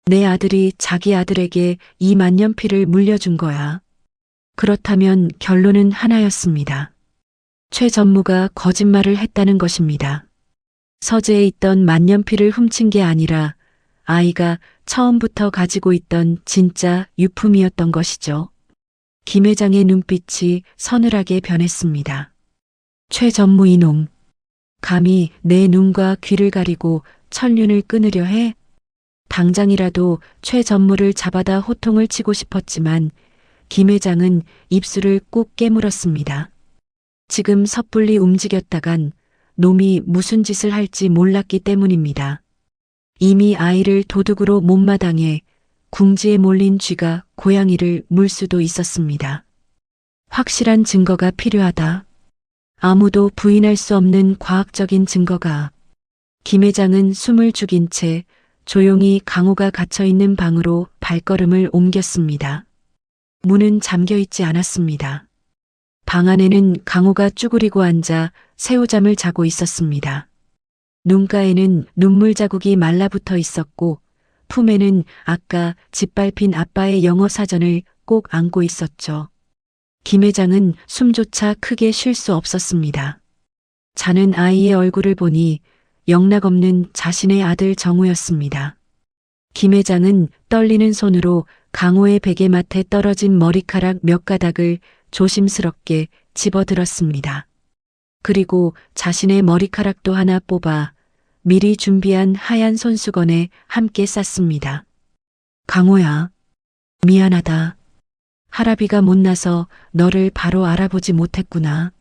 내 아들이 자기 아들에게 이 만년필을 물려준 거야. 그렇다면 결론은 하나였습니다. 최 전무가 거짓말을 했다는 것입니다. 서재에 있던 만년필을 훔친 게 아니라 아이가 처음부터 가지고 있던 진짜 유품이었던 것이죠. 김 회장의 눈빛이 서늘하게 변했습니다. 최 전무 이놈. 감히 내 눈과 귀를 가리고 천륜을 끊으려 해? 당장이라도 최 전무를 잡아다 호통을 치고 싶었지만 김 회장은 입술을 꾹 깨물었습니다. 지금 섣불리 움직였다간 놈이 무슨 짓을 할지 몰랐기 때문입니다. 이미 아이를 도둑으로 못마당해 궁지에 몰린 쥐가 고양이를 물 수도 있었습니다. 확실한 증거가 필요하다. 아무도 부인할 수 없는 과학적인 증거가. 김 회장은 숨을 죽인 채 조용히 강호가 갇혀있는 방으로 발걸음을 옮겼습니다. 문은 잠겨 있지 않았습니다. 방 안에는 강호가 쭈그리고 앉아 새우잠을 자고 있었습니다. 눈가에는 눈물 자국이 말라붙어 있었고 품에는 아까 짓밟힌 아빠의 영어 사전을 꼭 안고 있었죠. 김 회장은 숨조차 크게 쉴 수 없었습니다. 자는 아이의 얼굴을 보니 영락없는 자신의 아들 정우였습니다. 김 회장은 떨리는 손으로 강호의 베개맡에 떨어진 머리카락 몇 가닥을 조심스럽게 집어들었습니다. 그리고 자신의 머리카락도 하나 뽑아 미리 준비한 하얀 손수건에 함께 쌌습니다. 강호야, 미안하다. 할아비가 못나서 너를 바로 알아보지 못했구나.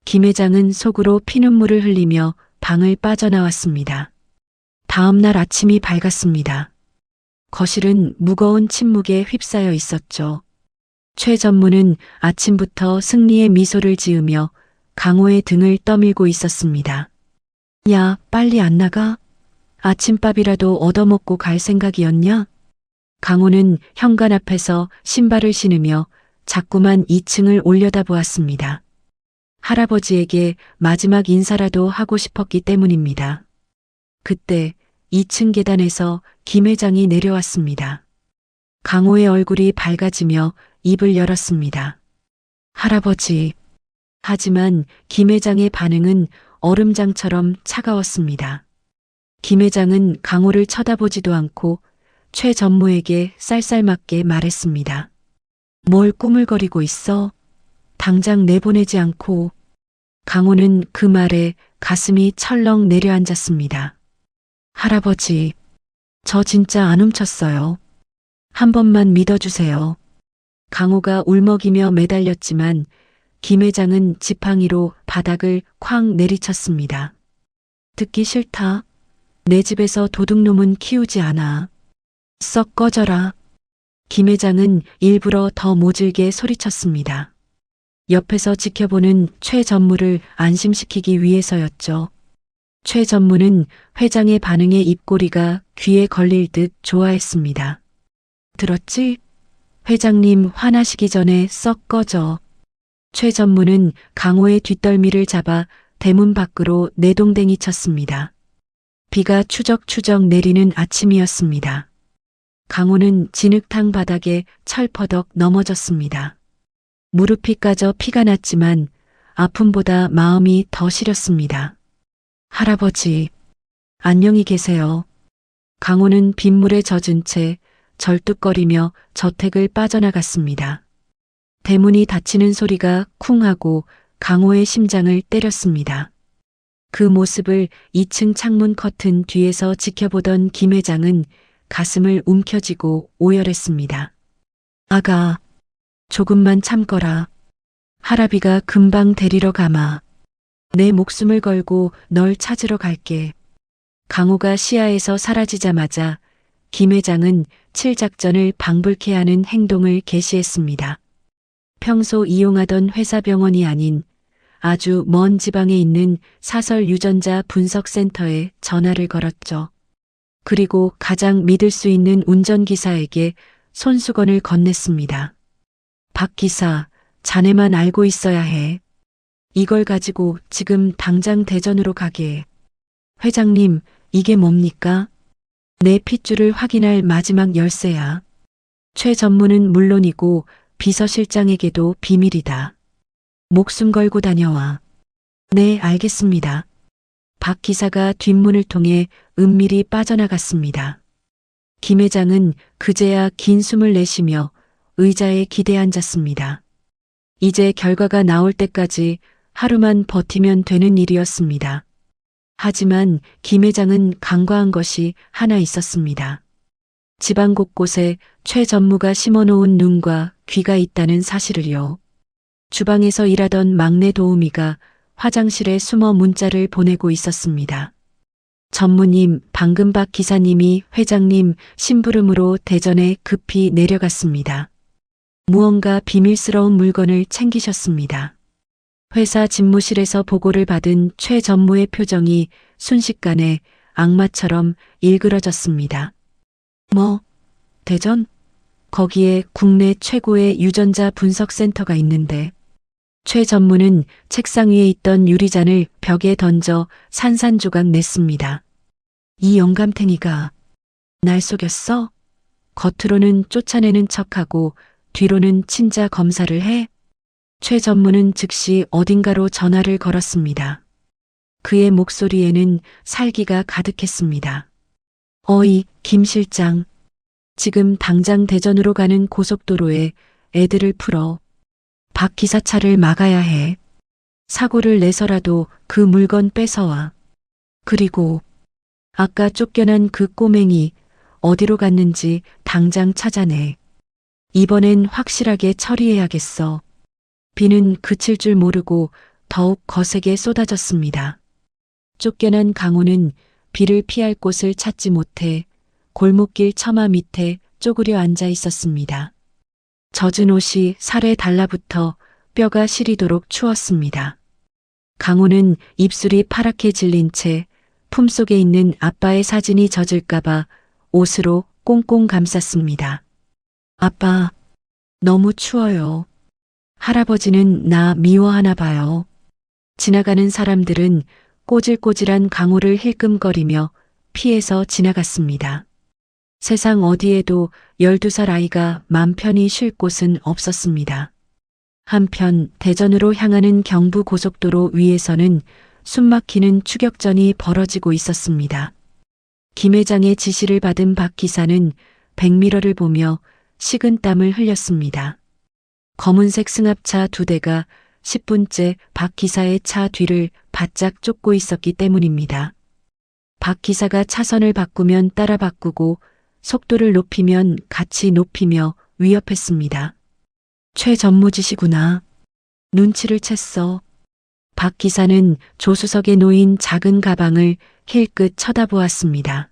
김 회장은 속으로 피눈물을 흘리며 방을 빠져나왔습니다. 다음 날 아침이 밝았습니다. 거실은 무거운 침묵에 휩싸여 있었죠. 최 전무는 아침부터 승리의 미소를 지으며 강호의 등을 떠밀고 있었습니다. 야, 빨리 안 나가? 아침밥이라도 얻어먹고 갈 생각이었냐? 강호는 현관 앞에서 신발을 신으며 자꾸만 2층을 올려다보았습니다. 할아버지에게 마지막 인사라도 하고 싶었기 때문입니다. 그때 2층 계단에서 김 회장이 내려왔습니다. 강호의 얼굴이 밝아지며 입을 열었습니다. 할아버지. 하지만 김 회장의 반응은 얼음장처럼 차가웠습니다. 김 회장은 강호를 쳐다보지도 않고 최 전무에게 쌀쌀맞게 말했습니다. 뭘 꾸물거리고 있어? 당장 내보내지 않고. 강호는 그 말에 가슴이 철렁 내려앉았습니다. 할아버지, 저 진짜 안 훔쳤어요. 한 번만 믿어주세요. 강호가 울먹이며 매달렸지만 김 회장은 지팡이로 바닥을 쾅 내리쳤습니다. 듣기 싫다. 내 집에서 도둑놈은 키우지 않아. 썩 꺼져라. 김 회장은 일부러 더 모질게 소리쳤습니다. 옆에서 지켜보는 최 전무를 안심시키기 위해서였죠. 최 전무는 회장의 반응에 입꼬리가 귀에 걸릴 듯 좋아했습니다. 들었지? 회장님 화나시기 전에 썩 꺼져. 최 전무는 강호의 뒷덜미를 잡아 대문 밖으로 내동댕이 쳤습니다. 비가 추적추적 내리는 아침이었습니다. 강호는 진흙탕 바닥에 철퍼덕 넘어졌습니다. 무릎이 까져 피가 났지만 아픔보다 마음이 더 시렸습니다. 할아버지, 안녕히 계세요. 강호는 빗물에 젖은 채 절뚝거리며 저택을 빠져나갔습니다. 대문이 닫히는 소리가 쿵 하고 강호의 심장을 때렸습니다. 그 모습을 2층 창문 커튼 뒤에서 지켜보던 김 회장은 가슴을 움켜쥐고 오열했습니다. 아가, 조금만 참거라. 할아비가 금방 데리러 가마. 내 목숨을 걸고 널 찾으러 갈게. 강호가 시야에서 사라지자마자 김 회장은 칠작전을 방불케 하는 행동을 개시했습니다. 평소 이용하던 회사 병원이 아닌 아주 먼 지방에 있는 사설 유전자 분석센터에 전화를 걸었죠. 그리고 가장 믿을 수 있는 운전기사에게 손수건을 건넸습니다. 박 기사, 자네만 알고 있어야 해. 이걸 가지고 지금 당장 대전으로 가게 해. 회장님, 이게 뭡니까? 내 핏줄을 확인할 마지막 열쇠야. 최 전무는 물론이고 비서실장에게도 비밀이다. 목숨 걸고 다녀와. 네, 알겠습니다. 박 기사가 뒷문을 통해 은밀히 빠져나갔습니다. 김 회장은 그제야 긴 숨을 내쉬며 의자에 기대 앉았습니다. 이제 결과가 나올 때까지 하루만 버티면 되는 일이었습니다. 하지만 김 회장은 간과한 것이 하나 있었습니다. 집안 곳곳에 최 전무가 심어놓은 눈과 귀가 있다는 사실을요. 주방에서 일하던 막내 도우미가 화장실에 숨어 문자를 보내고 있었습니다. 전무님, 방금 박 기사님이 회장님 심부름으로 대전에 급히 내려갔습니다. 무언가 비밀스러운 물건을 챙기셨습니다. 회사 집무실에서 보고를 받은 최 전무의 표정이 순식간에 악마처럼 일그러졌습니다. 뭐? 대전? 거기에 국내 최고의 유전자 분석센터가 있는데. 최 전무는 책상 위에 있던 유리잔을 벽에 던져 산산조각 냈습니다. 이 영감탱이가 날 속였어? 겉으로는 쫓아내는 척하고 뒤로는 친자 검사를 해? 최 전무는 즉시 어딘가로 전화를 걸었습니다. 그의 목소리에는 살기가 가득했습니다. 어이, 김 실장. 지금 당장 대전으로 가는 고속도로에 애들을 풀어. 박 기사 차를 막아야 해. 사고를 내서라도 그 물건 뺏어와. 그리고 아까 쫓겨난 그 꼬맹이 어디로 갔는지 당장 찾아내. 이번엔 확실하게 처리해야겠어. 비는 그칠 줄 모르고 더욱 거세게 쏟아졌습니다. 쫓겨난 강호는 비를 피할 곳을 찾지 못해 골목길 처마 밑에 쪼그려 앉아 있었습니다. 젖은 옷이 살에 달라붙어 뼈가 시리도록 추웠습니다. 강호는 입술이 파랗게 질린 채 품속에 있는 아빠의 사진이 젖을까봐 옷으로 꽁꽁 감쌌습니다. 아빠, 너무 추워요. 할아버지는 나 미워하나 봐요. 지나가는 사람들은 꼬질꼬질한 강호를 힐끔거리며 피해서 지나갔습니다. 세상 어디에도 12살 아이가 맘 편히 쉴 곳은 없었습니다. 한편 대전으로 향하는 경부고속도로 위에서는 숨막히는 추격전이 벌어지고 있었습니다. 김 회장의 지시를 받은 박 기사는 백미러를 보며 식은땀을 흘렸습니다. 검은색 승합차 2대가 10분째 박 기사의 차 뒤를 바짝 쫓고 있었기 때문입니다. 박 기사가 차선을 바꾸면 따라 바꾸고 속도를 높이면 같이 높이며 위협했습니다. 최 전무지시구나. 눈치를 챘어. 박 기사는 조수석에 놓인 작은 가방을 힐끗 쳐다보았습니다.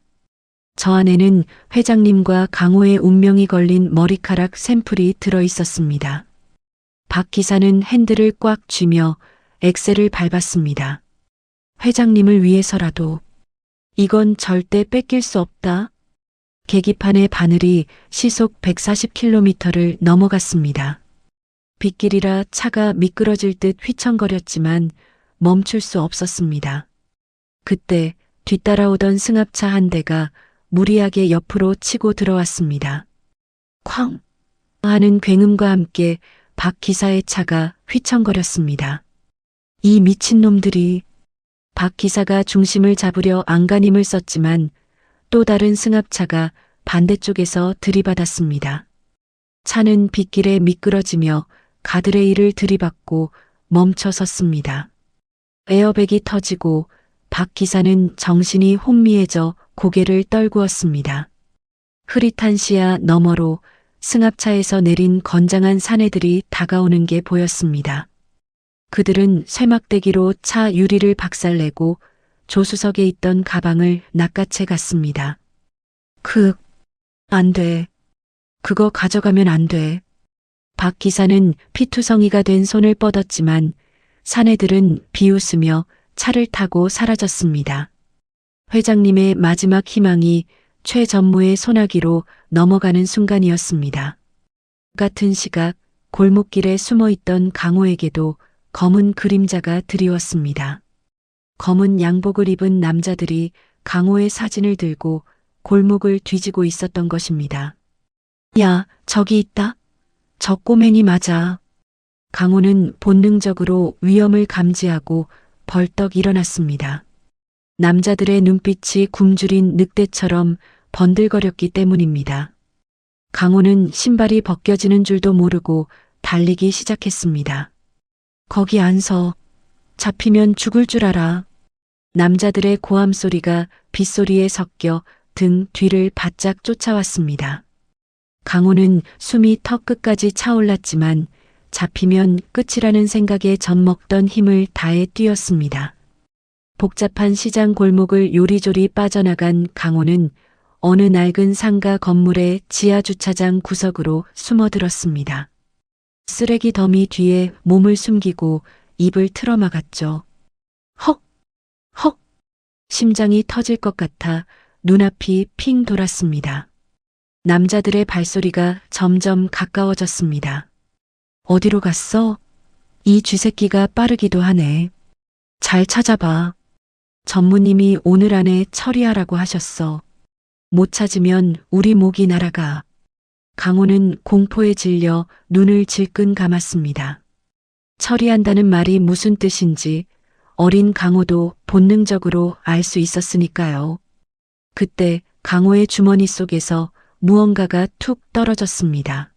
저 안에는 회장님과 강호의 운명이 걸린 머리카락 샘플이 들어 있었습니다. 박 기사는 핸들을 꽉 쥐며 엑셀을 밟았습니다. 회장님을 위해서라도. 이건 절대 뺏길 수 없다. 계기판의 바늘이 시속 140km를 넘어갔습니다. 빗길이라 차가 미끄러질 듯 휘청거렸지만 멈출 수 없었습니다. 그때 뒤따라오던 승합차 한 대가 무리하게 옆으로 치고 들어왔습니다. 쾅! 하는 굉음과 함께 박 기사의 차가 휘청거렸습니다. 이 미친놈들이. 박 기사가 중심을 잡으려 안간힘을 썼지만 또 다른 승합차가 반대쪽에서 들이받았습니다. 차는 빗길에 미끄러지며 가드레일을 들이받고 멈춰 섰습니다. 에어백이 터지고 박 기사는 정신이 혼미해져 고개를 떨구었습니다. 흐릿한 시야 너머로 승합차에서 내린 건장한 사내들이 다가오는 게 보였습니다. 그들은 쇠막대기로 차 유리를 박살내고 조수석에 있던 가방을 낚아채 갔습니다. 안 돼. 그거 가져가면 안 돼. 박 기사는 피투성이가 된 손을 뻗었지만 사내들은 비웃으며 차를 타고 사라졌습니다. 회장님의 마지막 희망이 최 전무의 소나기로 넘어가는 순간이었습니다. 같은 시각 골목길에 숨어있던 강호에게도 검은 그림자가 드리웠습니다. 검은 양복을 입은 남자들이 강호의 사진을 들고 골목을 뒤지고 있었던 것입니다. 야, 저기 있다. 저 꼬맹이 맞아. 강호는 본능적으로 위험을 감지하고 벌떡 일어났습니다. 남자들의 눈빛이 굶주린 늑대처럼 번들거렸기 때문입니다. 강호는 신발이 벗겨지는 줄도 모르고 달리기 시작했습니다. 거기 안 서. 잡히면 죽을 줄 알아. 남자들의 고함 소리가 빗소리에 섞여 등 뒤를 바짝 쫓아왔습니다. 강호는 숨이 턱 끝까지 차올랐지만 잡히면 끝이라는 생각에 젖먹던 힘을 다해 뛰었습니다. 복잡한 시장 골목을 요리조리 빠져나간 강호는 어느 낡은 상가 건물의 지하 주차장 구석으로 숨어들었습니다. 쓰레기 더미 뒤에 몸을 숨기고 입을 틀어막았죠. 헉! 헉! 심장이 터질 것 같아 눈앞이 핑 돌았습니다. 남자들의 발소리가 점점 가까워졌습니다. 어디로 갔어? 이 쥐새끼가 빠르기도 하네. 잘 찾아봐. 전무님이 오늘 안에 처리하라고 하셨어. 못 찾으면 우리 목이 날아가. 강호는 공포에 질려 눈을 질끈 감았습니다. 처리한다는 말이 무슨 뜻인지 어린 강호도 본능적으로 알 수 있었으니까요. 그때 강호의 주머니 속에서 무언가가 툭 떨어졌습니다.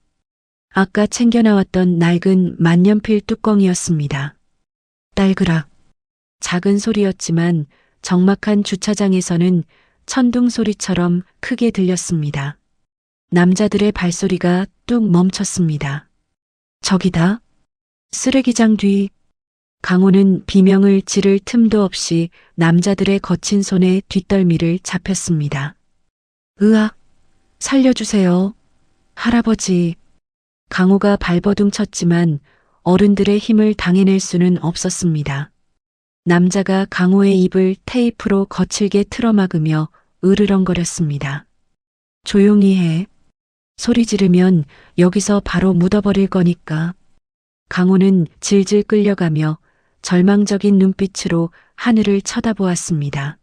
아까 챙겨 나왔던 낡은 만년필 뚜껑이었습니다. 딸그락. 작은 소리였지만 적막한 주차장에서는 천둥 소리처럼 크게 들렸습니다. 남자들의 발소리가 뚝 멈췄습니다. 저기다. 쓰레기장 뒤. 강호는 비명을 지를 틈도 없이 남자들의 거친 손에 뒷덜미를 잡혔습니다. 으악! 살려주세요. 할아버지. 강호가 발버둥 쳤지만 어른들의 힘을 당해낼 수는 없었습니다. 남자가 강호의 입을 테이프로 거칠게 틀어막으며 으르렁거렸습니다. 조용히 해. 소리 지르면 여기서 바로 묻어버릴 거니까. 강호는 질질 끌려가며 절망적인 눈빛으로 하늘을 쳐다보았습니다.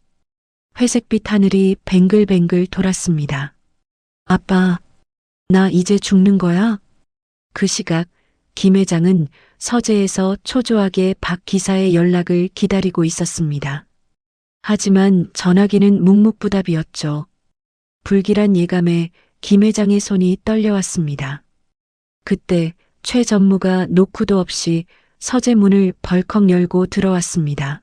회색빛 하늘이 뱅글뱅글 돌았습니다. 아빠, 나 이제 죽는 거야? 그 시각 김 회장은 서재에서 초조하게 박 기사의 연락을 기다리고 있었습니다. 하지만 전화기는 묵묵부답이었죠. 불길한 예감에 김 회장의 손이 떨려왔습니다. 그때 최 전무가 노크도 없이 서재 문을 벌컥 열고 들어왔습니다.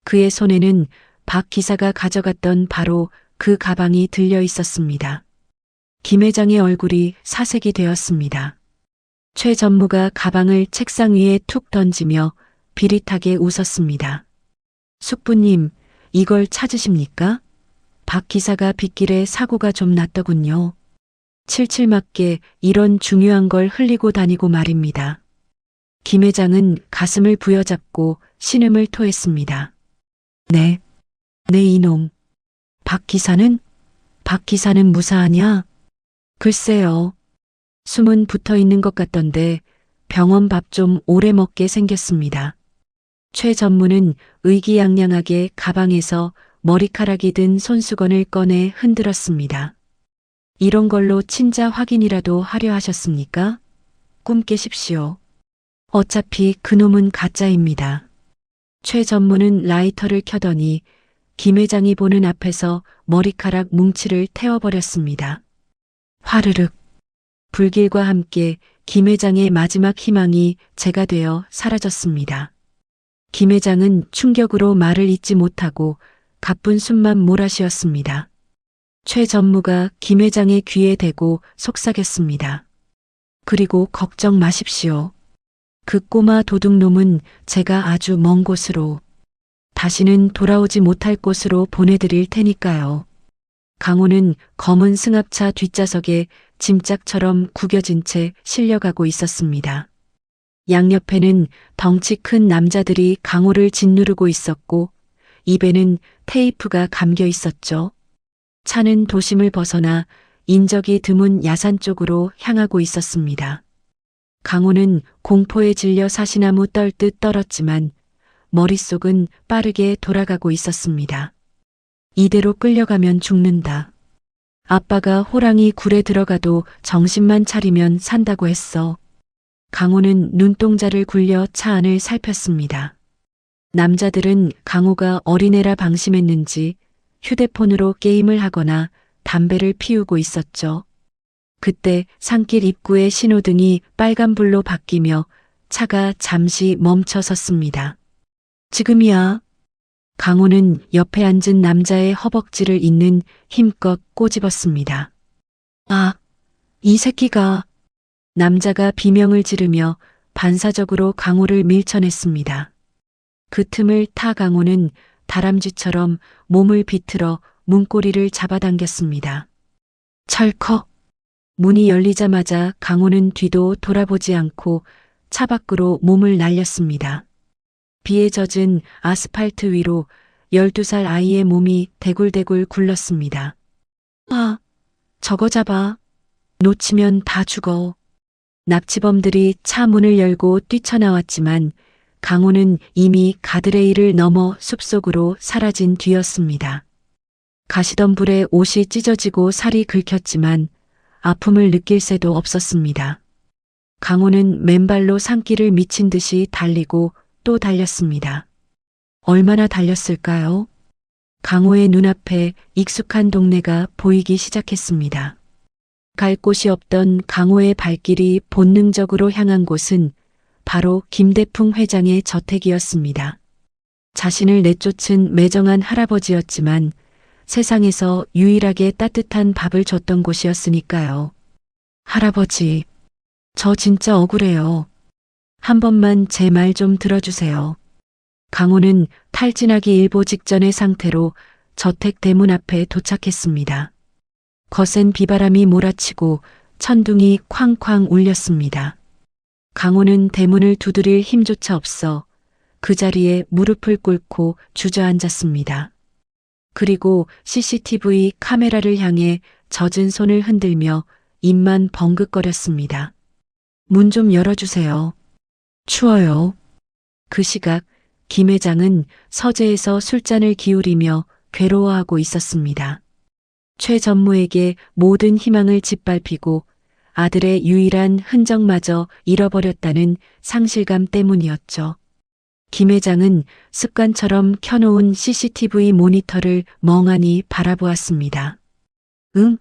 그의 손에는 박 기사가 가져갔던 바로 그 가방이 들려 있었습니다. 김 회장의 얼굴이 사색이 되었습니다. 최 전무가 가방을 책상 위에 툭 던지며 비릿하게 웃었습니다. 숙부님, 이걸 찾으십니까? 박 기사가 빗길에 사고가 좀 났더군요. 칠칠 맞게 이런 중요한 걸 흘리고 다니고 말입니다. 김 회장은 가슴을 부여잡고 신음을 토했습니다. 네, 이놈. 박 기사는 무사하냐? 글쎄요. 숨은 붙어 있는 것 같던데 병원 밥 좀 오래 먹게 생겼습니다. 최 전무는 의기양양하게 가방에서 머리카락이 든 손수건을 꺼내 흔들었습니다. 이런 걸로 친자 확인이라도 하려 하셨습니까? 꿈 깨십시오. 어차피 그놈은 가짜입니다. 최 전무는 라이터를 켜더니 김 회장이 보는 앞에서 머리카락 뭉치를 태워버렸습니다. 화르륵. 불길과 함께 김 회장의 마지막 희망이 재가 되어 사라졌습니다. 김 회장은 충격으로 말을 잇지 못하고 가쁜 숨만 몰아쉬었습니다. 최 전무가 김 회장의 귀에 대고 속삭였습니다. 그리고 걱정 마십시오. 그 꼬마 도둑놈은 제가 아주 먼 곳으로, 다시는 돌아오지 못할 곳으로 보내드릴 테니까요. 강호는 검은 승합차 뒷좌석에 짐짝처럼 구겨진 채 실려가고 있었습니다. 양옆에는 덩치 큰 남자들이 강호를 짓누르고 있었고 입에는 테이프가 감겨 있었죠. 차는 도심을 벗어나 인적이 드문 야산 쪽으로 향하고 있었습니다. 강호는 공포에 질려 사시나무 떨듯 떨었지만 머릿속은 빠르게 돌아가고 있었습니다. 이대로 끌려가면 죽는다. 아빠가 호랑이 굴에 들어가도 정신만 차리면 산다고 했어. 강호는 눈동자를 굴려 차 안을 살폈습니다. 남자들은 강호가 어린애라 방심했는지 휴대폰으로 게임을 하거나 담배를 피우고 있었죠. 그때 산길 입구의 신호등이 빨간불로 바뀌며 차가 잠시 멈춰 섰습니다. 지금이야. 강호는 옆에 앉은 남자의 허벅지를 잇는 힘껏 꼬집었습니다. 아, 이 새끼가. 남자가 비명을 지르며 반사적으로 강호를 밀쳐냈습니다. 그 틈을 타 강호는 다람쥐처럼 몸을 비틀어 문고리를 잡아당겼습니다. 철컥. 문이 열리자마자 강호는 뒤도 돌아보지 않고 차 밖으로 몸을 날렸습니다. 비에 젖은 아스팔트 위로 12살 아이의 몸이 대굴대굴 굴렀습니다. 아, 저거 잡아. 놓치면 다 죽어. 납치범들이 차 문을 열고 뛰쳐나왔지만 강호는 이미 가드레일을 넘어 숲속으로 사라진 뒤였습니다. 가시던 불에 옷이 찢어지고 살이 긁혔지만 아픔을 느낄 새도 없었습니다. 강호는 맨발로 산길을 미친 듯이 달리고 또 달렸습니다. 얼마나 달렸을까요? 강호의 눈앞에 익숙한 동네가 보이기 시작했습니다. 갈 곳이 없던 강호의 발길이 본능적으로 향한 곳은 바로 김대풍 회장의 저택이었습니다. 자신을 내쫓은 매정한 할아버지였지만 세상에서 유일하게 따뜻한 밥을 줬던 곳이었으니까요. 할아버지, 저 진짜 억울해요. 한 번만 제 말 좀 들어주세요. 강호는 탈진하기 일보 직전의 상태로 저택 대문 앞에 도착했습니다. 거센 비바람이 몰아치고 천둥이 쾅쾅 울렸습니다. 강호는 대문을 두드릴 힘조차 없어 그 자리에 무릎을 꿇고 주저앉았습니다. 그리고 CCTV 카메라를 향해 젖은 손을 흔들며 입만 벙긋거렸습니다. 문 좀 열어주세요. 추워요. 그 시각 김 회장은 서재에서 술잔을 기울이며 괴로워하고 있었습니다. 최 전무에게 모든 희망을 짓밟히고 아들의 유일한 흔적마저 잃어버렸다는 상실감 때문이었죠. 김 회장은 습관처럼 켜놓은 CCTV 모니터를 멍하니 바라보았습니다. 응?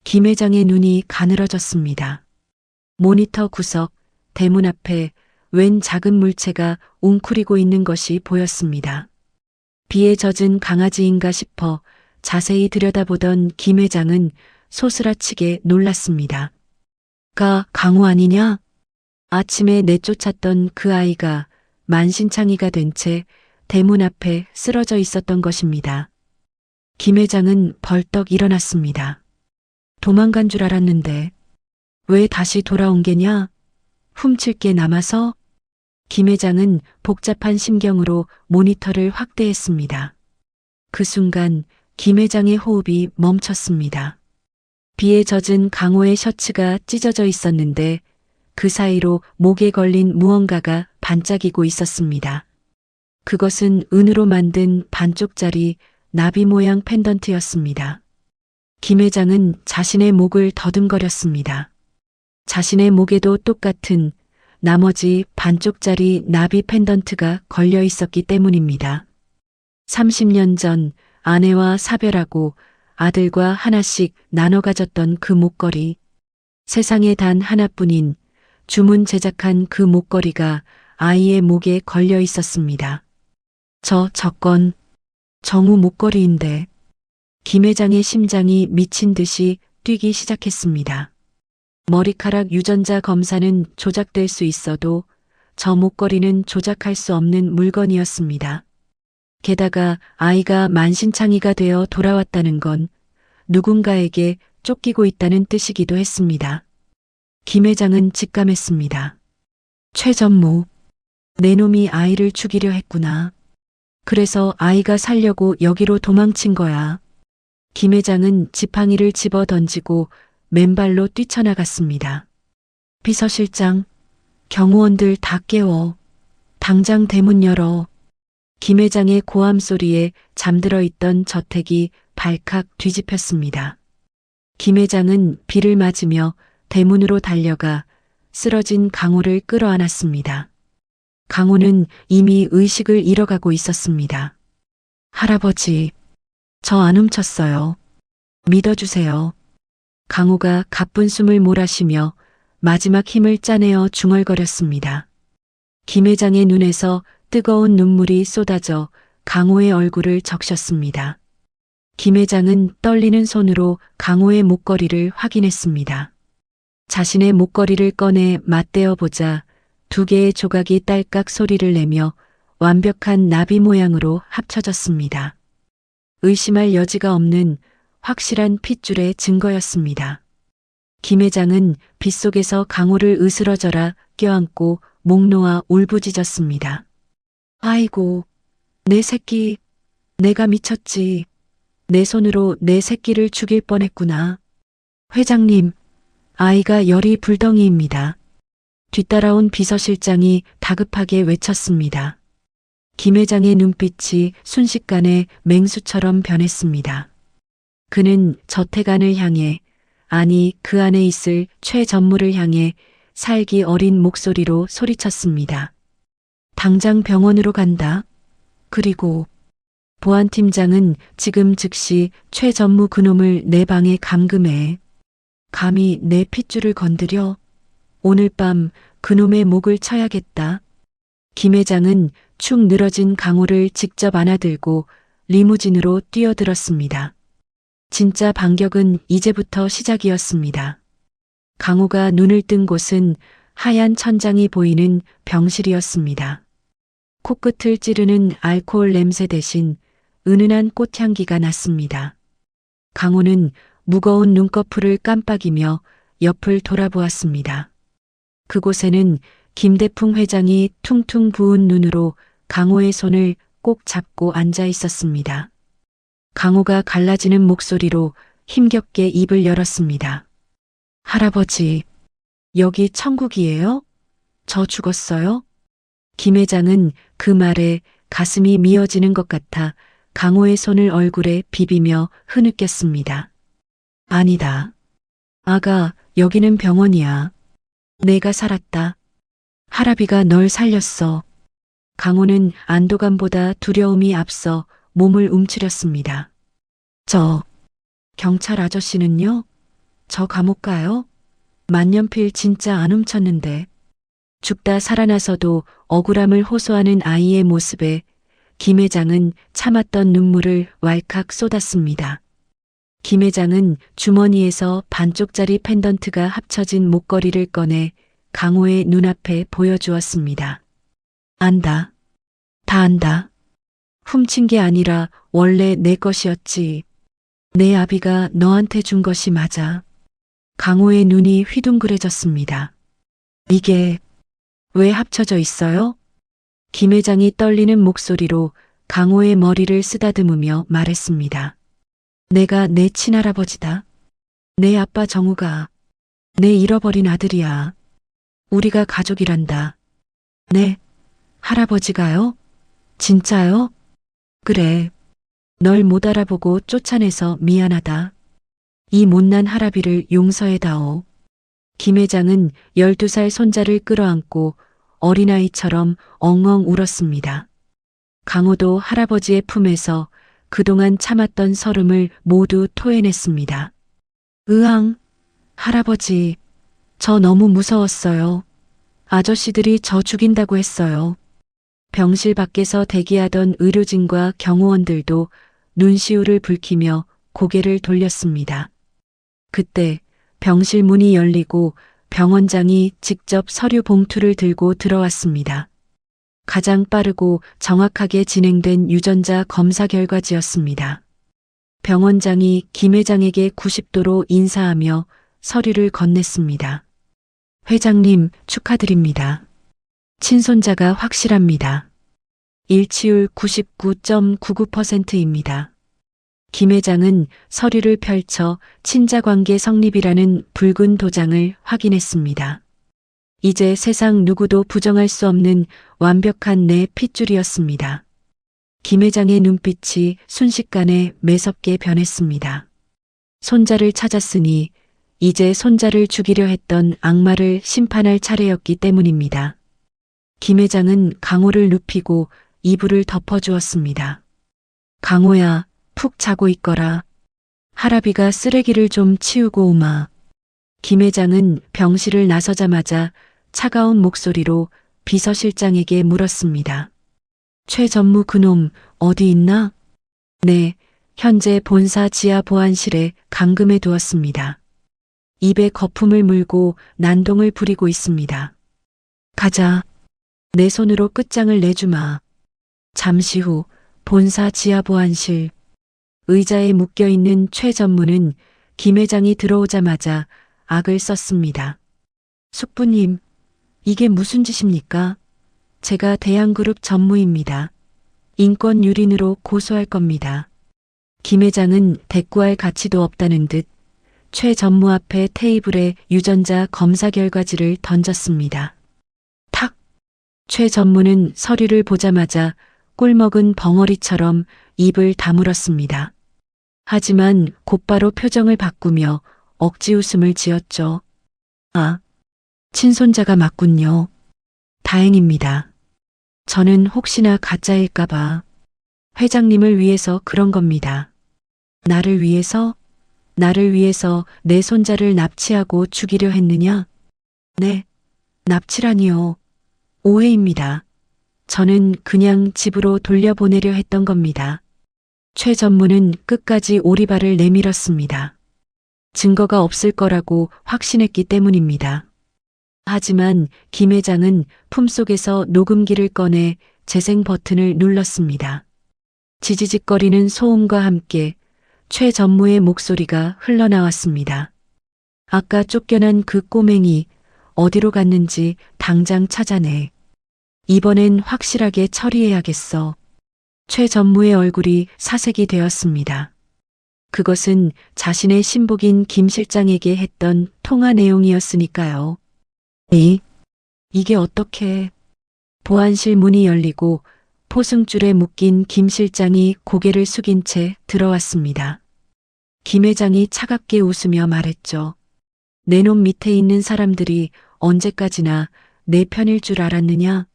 김 회장의 눈이 가늘어졌습니다. 모니터 구석, 대문 앞에 웬 작은 물체가 웅크리고 있는 것이 보였습니다. 비에 젖은 강아지인가 싶어 자세히 들여다보던 김 회장은 소스라치게 놀랐습니다. 강호 아니냐? 아침에 내쫓았던 그 아이가 만신창이가 된 채 대문 앞에 쓰러져 있었던 것입니다. 김 회장은 벌떡 일어났습니다. 도망간 줄 알았는데 왜 다시 돌아온 게냐? 훔칠 게 남아서? 김 회장은 복잡한 심경으로 모니터를 확대했습니다. 그 순간 김 회장의 호흡이 멈췄습니다. 비에 젖은 강호의 셔츠가 찢어져 있었는데 그 사이로 목에 걸린 무언가가 반짝이고 있었습니다. 그것은 은으로 만든 반쪽짜리 나비 모양 펜던트였습니다. 김 회장은 자신의 목을 더듬거렸습니다. 자신의 목에도 똑같은 나머지 반쪽짜리 나비 펜던트가 걸려 있었기 때문입니다. 30년 전 아내와 사별하고 아들과 하나씩 나눠 가졌던 그 목걸이, 세상에 단 하나뿐인 주문 제작한 그 목걸이가 아이의 목에 걸려 있었습니다. 저건 정우 목걸이인데. 김 회장의 심장이 미친 듯이 뛰기 시작했습니다. 머리카락 유전자 검사는 조작될 수 있어도 저 목걸이는 조작할 수 없는 물건이었습니다. 게다가 아이가 만신창이가 되어 돌아왔다는 건 누군가에게 쫓기고 있다는 뜻이기도 했습니다. 김 회장은 직감했습니다. 최전무, 내 놈이 아이를 죽이려 했구나. 그래서 아이가 살려고 여기로 도망친 거야. 김 회장은 지팡이를 집어 던지고 맨발로 뛰쳐나갔습니다. 비서실장, 경호원들 다 깨워. 당장 대문 열어. 김 회장의 고함 소리에 잠들어 있던 저택이 발칵 뒤집혔습니다. 김 회장은 비를 맞으며 대문으로 달려가 쓰러진 강호를 끌어안았습니다. 강호는 이미 의식을 잃어가고 있었습니다. 할아버지, 저 안 훔쳤어요. 믿어주세요. 강호가 가쁜 숨을 몰아쉬며 마지막 힘을 짜내어 중얼거렸습니다. 김 회장의 눈에서 뜨거운 눈물이 쏟아져 강호의 얼굴을 적셨습니다. 김 회장은 떨리는 손으로 강호의 목걸이를 확인했습니다. 자신의 목걸이를 꺼내 맞대어 보자 두 개의 조각이 딸깍 소리를 내며 완벽한 나비 모양으로 합쳐졌습니다. 의심할 여지가 없는 확실한 핏줄의 증거였습니다. 김 회장은 빗속에서 강호를 으스러져라 껴안고 목 놓아 울부짖었습니다. 아이고, 내 새끼, 내가 미쳤지. 내 손으로 내 새끼를 죽일 뻔했구나. 회장님, 아이가 열이 불덩이입니다. 뒤따라온 비서실장이 다급하게 외쳤습니다. 김 회장의 눈빛이 순식간에 맹수처럼 변했습니다. 그는 저택 안을 향해, 아니 그 안에 있을 최전무를 향해 살기 어린 목소리로 소리쳤습니다. 당장 병원으로 간다. 그리고 보안팀장은 지금 즉시 최전무 그놈을 내 방에 감금해. 감히 내 핏줄을 건드려? 오늘 밤 그놈의 목을 쳐야겠다. 김 회장은 축 늘어진 강호를 직접 안아들고 리무진으로 뛰어들었습니다. 진짜 반격은 이제부터 시작이었습니다. 강호가 눈을 뜬 곳은 하얀 천장이 보이는 병실이었습니다. 코끝을 찌르는 알코올 냄새 대신 은은한 꽃향기가 났습니다. 강호는 무거운 눈꺼풀을 깜빡이며 옆을 돌아보았습니다. 그곳에는 김대풍 회장이 퉁퉁 부은 눈으로 강호의 손을 꼭 잡고 앉아 있었습니다. 강호가 갈라지는 목소리로 힘겹게 입을 열었습니다. 할아버지, 여기 천국이에요? 저 죽었어요? 김 회장은 그 말에 가슴이 미어지는 것 같아 강호의 손을 얼굴에 비비며 흐느꼈습니다. 아니다. 아가, 여기는 병원이야. 내가 살았다. 할아비가 널 살렸어. 강호는 안도감보다 두려움이 앞서 몸을 움츠렸습니다. 저 경찰 아저씨는요? 저 감옥 가요? 만년필 진짜 안 훔쳤는데. 죽다 살아나서도 억울함을 호소하는 아이의 모습에 김 회장은 참았던 눈물을 왈칵 쏟았습니다. 김 회장은 주머니에서 반쪽짜리 펜던트가 합쳐진 목걸이를 꺼내 강호의 눈앞에 보여주었습니다. 안다. 다 안다. 훔친 게 아니라 원래 내 것이었지. 내 아비가 너한테 준 것이 맞아. 강호의 눈이 휘둥그레졌습니다. 이게 왜 합쳐져 있어요? 김 회장이 떨리는 목소리로 강호의 머리를 쓰다듬으며 말했습니다. 내가 내 친할아버지다. 내 아빠 정우가 내 잃어버린 아들이야. 우리가 가족이란다. 네, 할아버지가요? 진짜요? 그래. 널 못 알아보고 쫓아내서 미안하다. 이 못난 할아비를 용서해다오. 김 회장은 12살 손자를 끌어안고 어린아이처럼 엉엉 울었습니다. 강호도 할아버지의 품에서 그동안 참았던 설움을 모두 토해냈습니다. 으앙, 할아버지, 저 너무 무서웠어요. 아저씨들이 저 죽인다고 했어요. 병실 밖에서 대기하던 의료진과 경호원들도 눈시울을 붉히며 고개를 돌렸습니다. 그때 병실 문이 열리고 병원장이 직접 서류 봉투를 들고 들어왔습니다. 가장 빠르고 정확하게 진행된 유전자 검사 결과지였습니다. 병원장이 김 회장에게 90도로 인사하며 서류를 건넸습니다. 회장님, 축하드립니다. 친손자가 확실합니다. 일치율 99.99%입니다. 김 회장은 서류를 펼쳐 친자관계 성립이라는 붉은 도장을 확인했습니다. 이제 세상 누구도 부정할 수 없는 완벽한 내 핏줄이었습니다. 김 회장의 눈빛이 순식간에 매섭게 변했습니다. 손자를 찾았으니 이제 손자를 죽이려 했던 악마를 심판할 차례였기 때문입니다. 김 회장은 강호를 눕히고 이불을 덮어주었습니다. 강호야, 푹 자고 있거라. 할아비가 쓰레기를 좀 치우고 오마. 김 회장은 병실을 나서자마자 차가운 목소리로 비서실장에게 물었습니다. 최 전무 그놈 어디 있나? 네, 현재 본사 지하 보안실에 감금해 두었습니다. 입에 거품을 물고 난동을 부리고 있습니다. 가자. 내 손으로 끝장을 내주마. 잠시 후 본사 지하 보안실. 의자에 묶여있는 최 전무는 김 회장이 들어오자마자 악을 썼습니다. 숙부님, 이게 무슨 짓입니까? 제가 대양그룹 전무입니다. 인권 유린으로 고소할 겁니다. 김 회장은 대꾸할 가치도 없다는 듯 최 전무 앞에 테이블에 유전자 검사 결과지를 던졌습니다. 탁! 최 전무는 서류를 보자마자 꿀먹은 벙어리처럼 입을 다물었습니다. 하지만 곧바로 표정을 바꾸며 억지 웃음을 지었죠. 아, 친손자가 맞군요. 다행입니다. 저는 혹시나 가짜일까봐 회장님을 위해서 그런 겁니다. 나를 위해서 내 손자를 납치하고 죽이려 했느냐? 네, 납치라니요. 오해입니다. 저는 그냥 집으로 돌려보내려 했던 겁니다. 최 전무는 끝까지 오리발을 내밀었습니다. 증거가 없을 거라고 확신했기 때문입니다. 하지만 김 회장은 품속에서 녹음기를 꺼내 재생 버튼을 눌렀습니다. 지지직거리는 소음과 함께 최 전무의 목소리가 흘러나왔습니다. 아까 쫓겨난 그 꼬맹이 어디로 갔는지 당장 찾아내. 이번엔 확실하게 처리해야겠어. 최 전무의 얼굴이 사색이 되었습니다. 그것은 자신의 신복인 김 실장에게 했던 통화 내용이었으니까요. 이게 어떻게? 보안실 문이 열리고 포승줄에 묶인 김 실장이 고개를 숙인 채 들어왔습니다. 김 회장이 차갑게 웃으며 말했죠. 내 놈 밑에 있는 사람들이 언제까지나 내 편일 줄 알았느냐?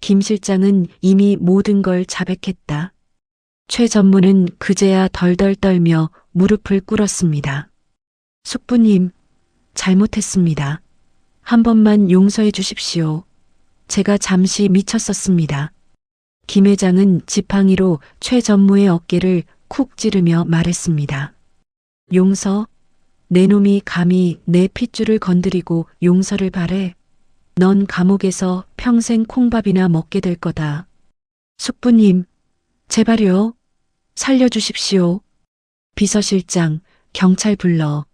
김 실장은 이미 모든 걸 자백했다. 최 전무는 그제야 덜덜 떨며 무릎을 꿇었습니다. 숙부님, 잘못했습니다. 한 번만 용서해 주십시오. 제가 잠시 미쳤었습니다. 김 회장은 지팡이로 최 전무의 어깨를 쿡 찌르며 말했습니다. 용서? 내 놈이 감히 내 핏줄을 건드리고 용서를 바래? 넌 감옥에서 평생 콩밥이나 먹게 될 거다. 숙부님, 제발요. 살려주십시오. 비서실장, 경찰 불러.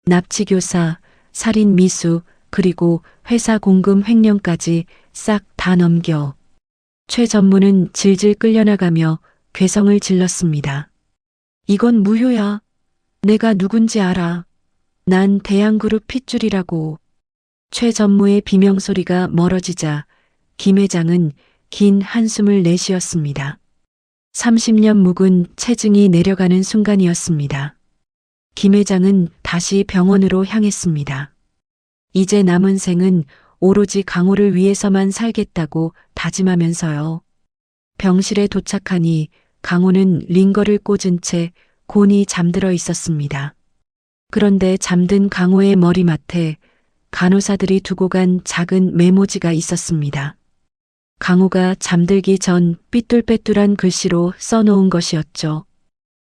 납치교사, 살인 미수, 그리고 회사 공금 횡령까지 싹 다 넘겨. 최 전무는 질질 끌려나가며 괴성을 질렀습니다. 이건 무효야. 내가 누군지 알아. 난 대양그룹 핏줄이라고. 최 전무의 비명소리가 멀어지자 김 회장은 긴 한숨을 내쉬었습니다. 30년 묵은 체증이 내려가는 순간이었습니다. 김 회장은 다시 병원으로 향했습니다. 이제 남은 생은 오로지 강호를 위해서만 살겠다고 다짐하면서요. 병실에 도착하니 강호는 링거를 꽂은 채 곤히 잠들어 있었습니다. 그런데 잠든 강호의 머리맡에 간호사들이 두고 간 작은 메모지가 있었습니다. 강호가 잠들기 전 삐뚤빼뚤한 글씨로 써놓은 것이었죠.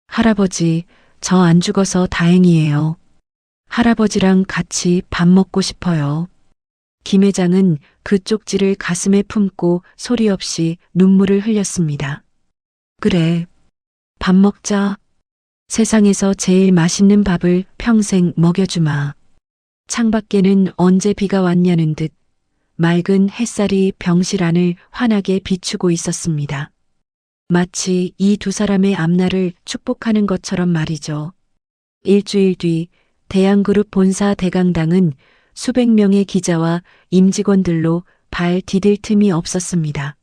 할아버지, 저 안 죽어서 다행이에요. 할아버지랑 같이 밥 먹고 싶어요. 김 회장은 그 쪽지를 가슴에 품고 소리 없이 눈물을 흘렸습니다. 그래, 밥 먹자. 세상에서 제일 맛있는 밥을 평생 먹여주마. 창밖에는 언제 비가 왔냐는 듯 맑은 햇살이 병실 안을 환하게 비추고 있었습니다. 마치 이 두 사람의 앞날을 축복하는 것처럼 말이죠. 일주일 뒤 대양그룹 본사 대강당은 수백 명의 기자와 임직원들로 발 디딜 틈이 없었습니다.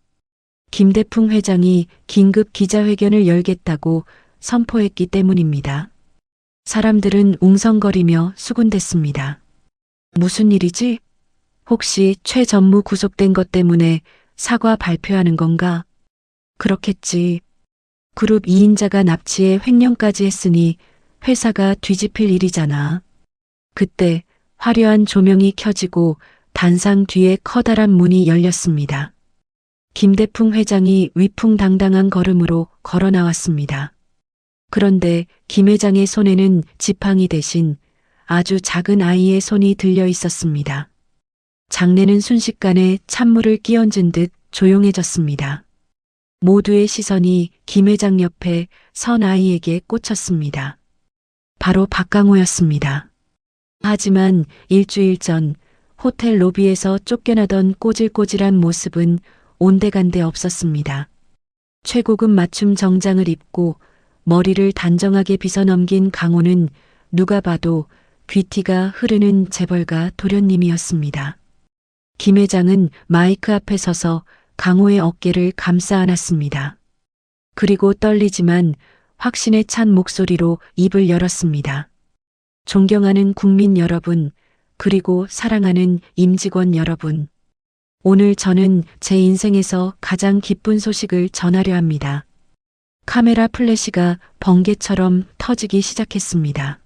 김대풍 회장이 긴급 기자회견을 열겠다고 선포했기 때문입니다. 사람들은 웅성거리며 수군댔습니다. 무슨 일이지? 혹시 최 전무 구속된 것 때문에 사과 발표하는 건가? 그렇겠지. 그룹 2인자가 납치에 횡령까지 했으니 회사가 뒤집힐 일이잖아. 그때 화려한 조명이 켜지고 단상 뒤에 커다란 문이 열렸습니다. 김대풍 회장이 위풍당당한 걸음으로 걸어 나왔습니다. 그런데 김 회장의 손에는 지팡이 대신 아주 작은 아이의 손이 들려 있었습니다. 장내는 순식간에 찬물을 끼얹은 듯 조용해졌습니다. 모두의 시선이 김 회장 옆에 선 아이에게 꽂혔습니다. 바로 박강호였습니다. 하지만 일주일 전 호텔 로비에서 쫓겨나던 꼬질꼬질한 모습은 온데간데 없었습니다. 최고급 맞춤 정장을 입고 머리를 단정하게 빗어넘긴 강호는 누가 봐도 귀티가 흐르는 재벌가 도련님이었습니다. 김 회장은 마이크 앞에 서서 강호의 어깨를 감싸 안았습니다. 그리고 떨리지만 확신에 찬 목소리로 입을 열었습니다. 존경하는 국민 여러분, 그리고 사랑하는 임직원 여러분. 오늘 저는 제 인생에서 가장 기쁜 소식을 전하려 합니다. 카메라 플래시가 번개처럼 터지기 시작했습니다.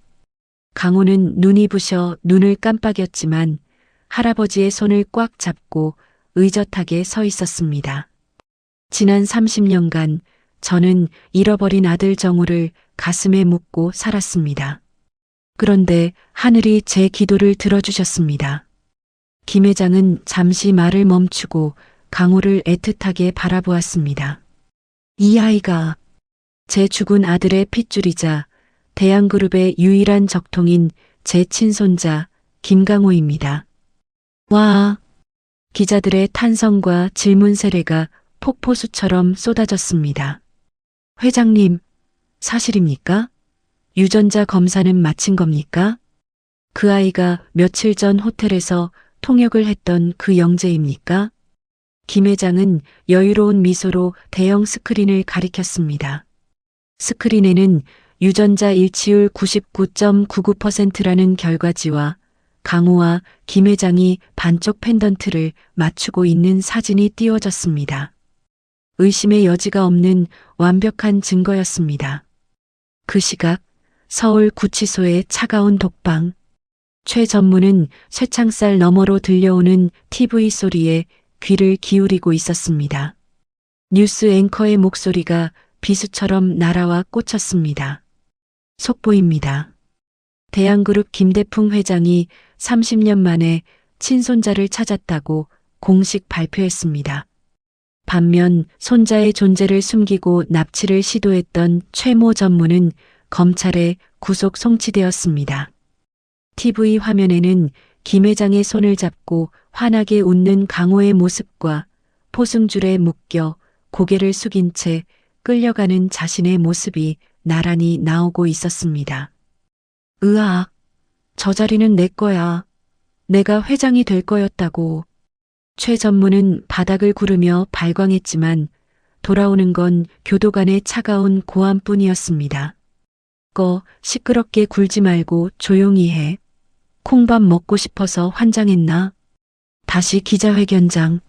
강호는 눈이 부셔 눈을 깜빡였지만 할아버지의 손을 꽉 잡고 의젓하게 서 있었습니다. 지난 30년간 저는 잃어버린 아들 정우를 가슴에 묻고 살았습니다. 그런데 하늘이 제 기도를 들어주셨습니다. 김 회장은 잠시 말을 멈추고 강호를 애틋하게 바라보았습니다. 이 아이가 제 죽은 아들의 핏줄이자 대양그룹의 유일한 적통인 제 친손자 김강호입니다. 와! 기자들의 탄성과 질문 세례가 폭포수처럼 쏟아졌습니다. 회장님, 사실입니까? 유전자 검사는 마친 겁니까? 그 아이가 며칠 전 호텔에서 통역을 했던 그 영재입니까? 김 회장은 여유로운 미소로 대형 스크린을 가리켰습니다. 스크린에는 유전자 일치율 99.99%라는 결과지와 강호와 김 회장이 반쪽 펜던트를 맞추고 있는 사진이 띄워졌습니다. 의심의 여지가 없는 완벽한 증거였습니다. 그 시각 서울 구치소의 차가운 독방. 최 전무는 쇠창살 너머로 들려오는 TV 소리에 귀를 기울이고 있었습니다. 뉴스 앵커의 목소리가 비수처럼 날아와 꽂혔습니다. 속보입니다. 대양그룹 김대풍 회장이 30년 만에 친손자를 찾았다고 공식 발표했습니다. 반면 손자의 존재를 숨기고 납치를 시도했던 최모 전무는 검찰에 구속 송치되었습니다. TV 화면에는 김 회장의 손을 잡고 환하게 웃는 강호의 모습과 포승줄에 묶여 고개를 숙인 채 끌려가는 자신의 모습이 나란히 나오고 있었습니다. 으악, 저 자리는 내 거야. 내가 회장이 될 거였다고. 최 전무는 바닥을 구르며 발광했지만 돌아오는 건 교도관의 차가운 고함뿐이었습니다. 시끄럽게 굴지 말고 조용히 해. 콩밥 먹고 싶어서 환장했나? 다시 기자회견장.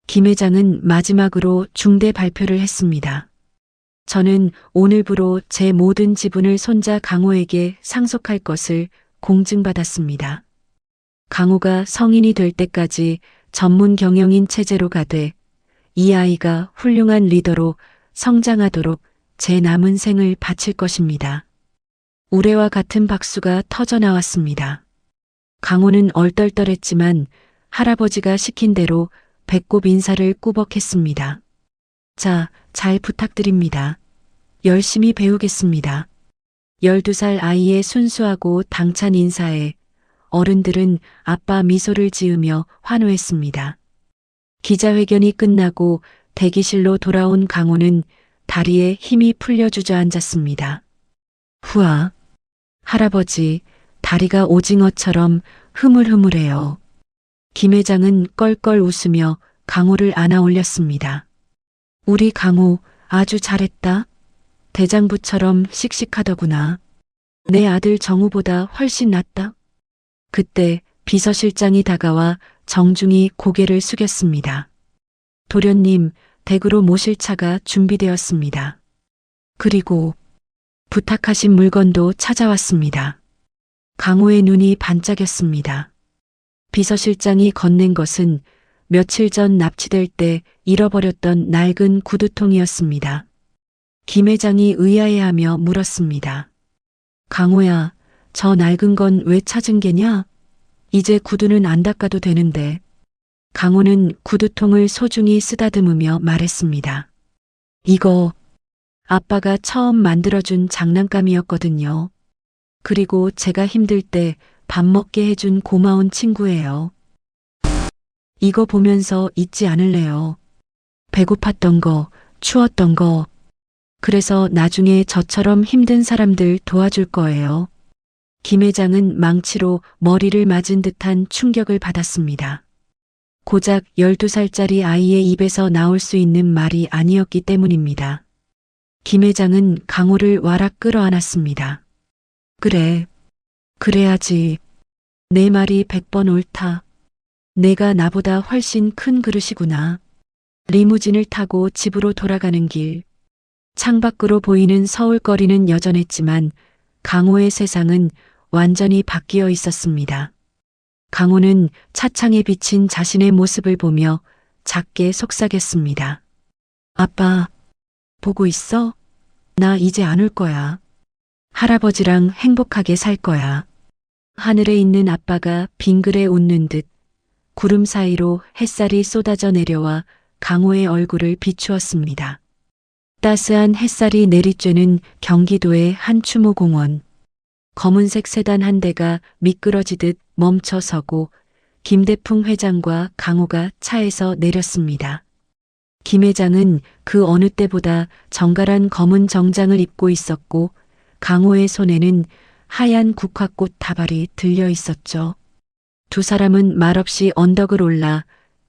김 회장은 마지막으로 중대 발표를 했습니다. 저는 오늘부로 제 모든 지분을 손자 강호에게 상속할 것을 공증받았습니다. 강호가 성인이 될 때까지 전문 경영인 체제로 가되 이 아이가 훌륭한 리더로 성장하도록 제 남은 생을 바칠 것입니다. 우레와 같은 박수가 터져 나왔습니다. 강호는 얼떨떨했지만 할아버지가 시킨 대로 배꼽 인사를 꾸벅했습니다. 자, 잘 부탁드립니다. 열심히 배우겠습니다. 12살 아이의 순수하고 당찬 인사에 어른들은 아빠 미소를 지으며 환호했습니다. 기자회견이 끝나고 대기실로 돌아온 강호는 다리에 힘이 풀려 주저앉았습니다. 후아, 할아버지, 다리가 오징어처럼 흐물흐물해요. 김 회장은 껄껄 웃으며 강호를 안아 올렸습니다. 우리 강호 아주 잘했다. 대장부처럼 씩씩하더구나. 내 아들 정우보다 훨씬 낫다. 그때 비서실장이 다가와 정중히 고개를 숙였습니다. 도련님, 댁으로 모실 차가 준비되었습니다. 그리고 부탁하신 물건도 찾아왔습니다. 강호의 눈이 반짝였습니다. 비서실장이 건넨 것은 며칠 전 납치될 때 잃어버렸던 낡은 구두통이었습니다. 김 회장이 의아해하며 물었습니다. 강호야, 저 낡은 건 왜 찾은 게냐? 이제 구두는 안 닦아도 되는데. 강호는 구두통을 소중히 쓰다듬으며 말했습니다. 이거 아빠가 처음 만들어준 장난감이었거든요. 그리고 제가 힘들 때 밥 먹게 해준 고마운 친구예요. 이거 보면서 잊지 않을래요. 배고팠던 거, 추웠던 거. 그래서 나중에 저처럼 힘든 사람들 도와줄 거예요. 김 회장은 망치로 머리를 맞은 듯한 충격을 받았습니다. 고작 12살짜리 아이의 입에서 나올 수 있는 말이 아니었기 때문입니다. 김 회장은 강호를 와락 끌어안았습니다. 그래, 그래야지. 내 말이 100번 옳다. 내가 나보다 훨씬 큰 그릇이구나. 리무진을 타고 집으로 돌아가는 길. 창밖으로 보이는 서울거리는 여전했지만 강호의 세상은 완전히 바뀌어 있었습니다. 강호는 차창에 비친 자신의 모습을 보며 작게 속삭였습니다. 아빠, 보고 있어? 나 이제 안 울 거야. 할아버지랑 행복하게 살 거야. 하늘에 있는 아빠가 빙그레 웃는 듯 구름 사이로 햇살이 쏟아져 내려와 강호의 얼굴을 비추었습니다. 따스한 햇살이 내리쬐는 경기도의 한 추모공원. 검은색 세단 한 대가 미끄러지듯 멈춰 서고 김대풍 회장과 강호가 차에서 내렸습니다. 김 회장은 그 어느 때보다 정갈한 검은 정장을 입고 있었고 강호의 손에는 하얀 국화꽃 다발이 들려 있었죠. 두 사람은 말없이 언덕을 올라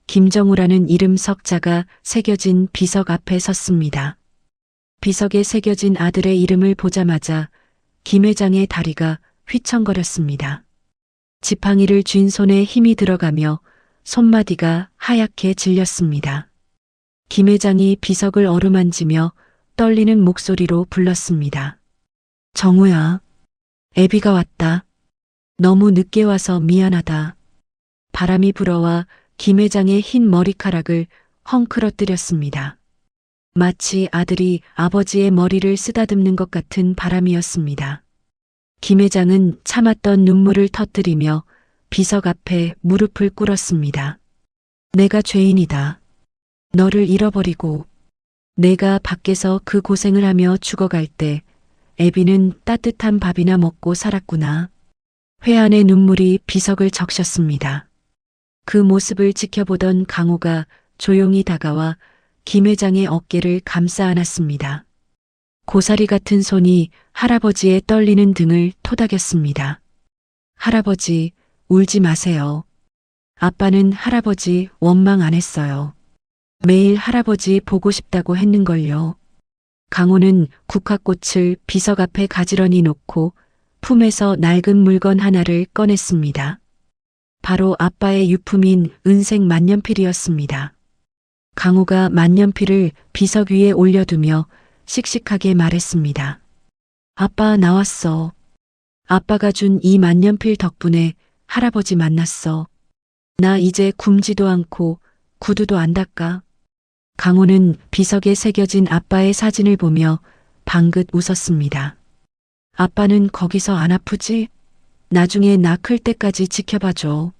김정우라는 이름 석자가 새겨진 비석 앞에 섰습니다. 비석에 새겨진 아들의 이름을 보자마자 김 회장의 다리가 휘청거렸습니다. 지팡이를 쥔 손에 힘이 들어가며 손마디가 하얗게 질렸습니다. 김 회장이 비석을 어루만지며 떨리는 목소리로 불렀습니다. 정우야, 애비가 왔다. 너무 늦게 와서 미안하다. 바람이 불어와 김 회장의 흰 머리카락을 헝클어뜨렸습니다. 마치 아들이 아버지의 머리를 쓰다듬는 것 같은 바람이었습니다. 김 회장은 참았던 눈물을 터뜨리며 비석 앞에 무릎을 꿇었습니다. 내가 죄인이다. 너를 잃어버리고 내가 밖에서 그 고생을 하며 죽어갈 때 애비는 따뜻한 밥이나 먹고 살았구나. 회한의 눈물이 비석을 적셨습니다. 그 모습을 지켜보던 강호가 조용히 다가와 김 회장의 어깨를 감싸 안았습니다. 고사리 같은 손이 할아버지의 떨리는 등을 토닥였습니다. 할아버지, 울지 마세요. 아빠는 할아버지 원망 안 했어요. 매일 할아버지 보고 싶다고 했는걸요. 강호는 국화꽃을 비석 앞에 가지런히 놓고 품에서 낡은 물건 하나를 꺼냈습니다. 바로 아빠의 유품인 은색 만년필이었습니다. 강호가 만년필을 비석 위에 올려두며 씩씩하게 말했습니다. 아빠 나왔어. 아빠가 준 이 만년필 덕분에 할아버지 만났어. 나 이제 굶지도 않고 구두도 안 닦아. 강호는 비석에 새겨진 아빠의 사진을 보며 방긋 웃었습니다. 아빠는 거기서 안 아프지? 나중에 나 클 때까지 지켜봐줘.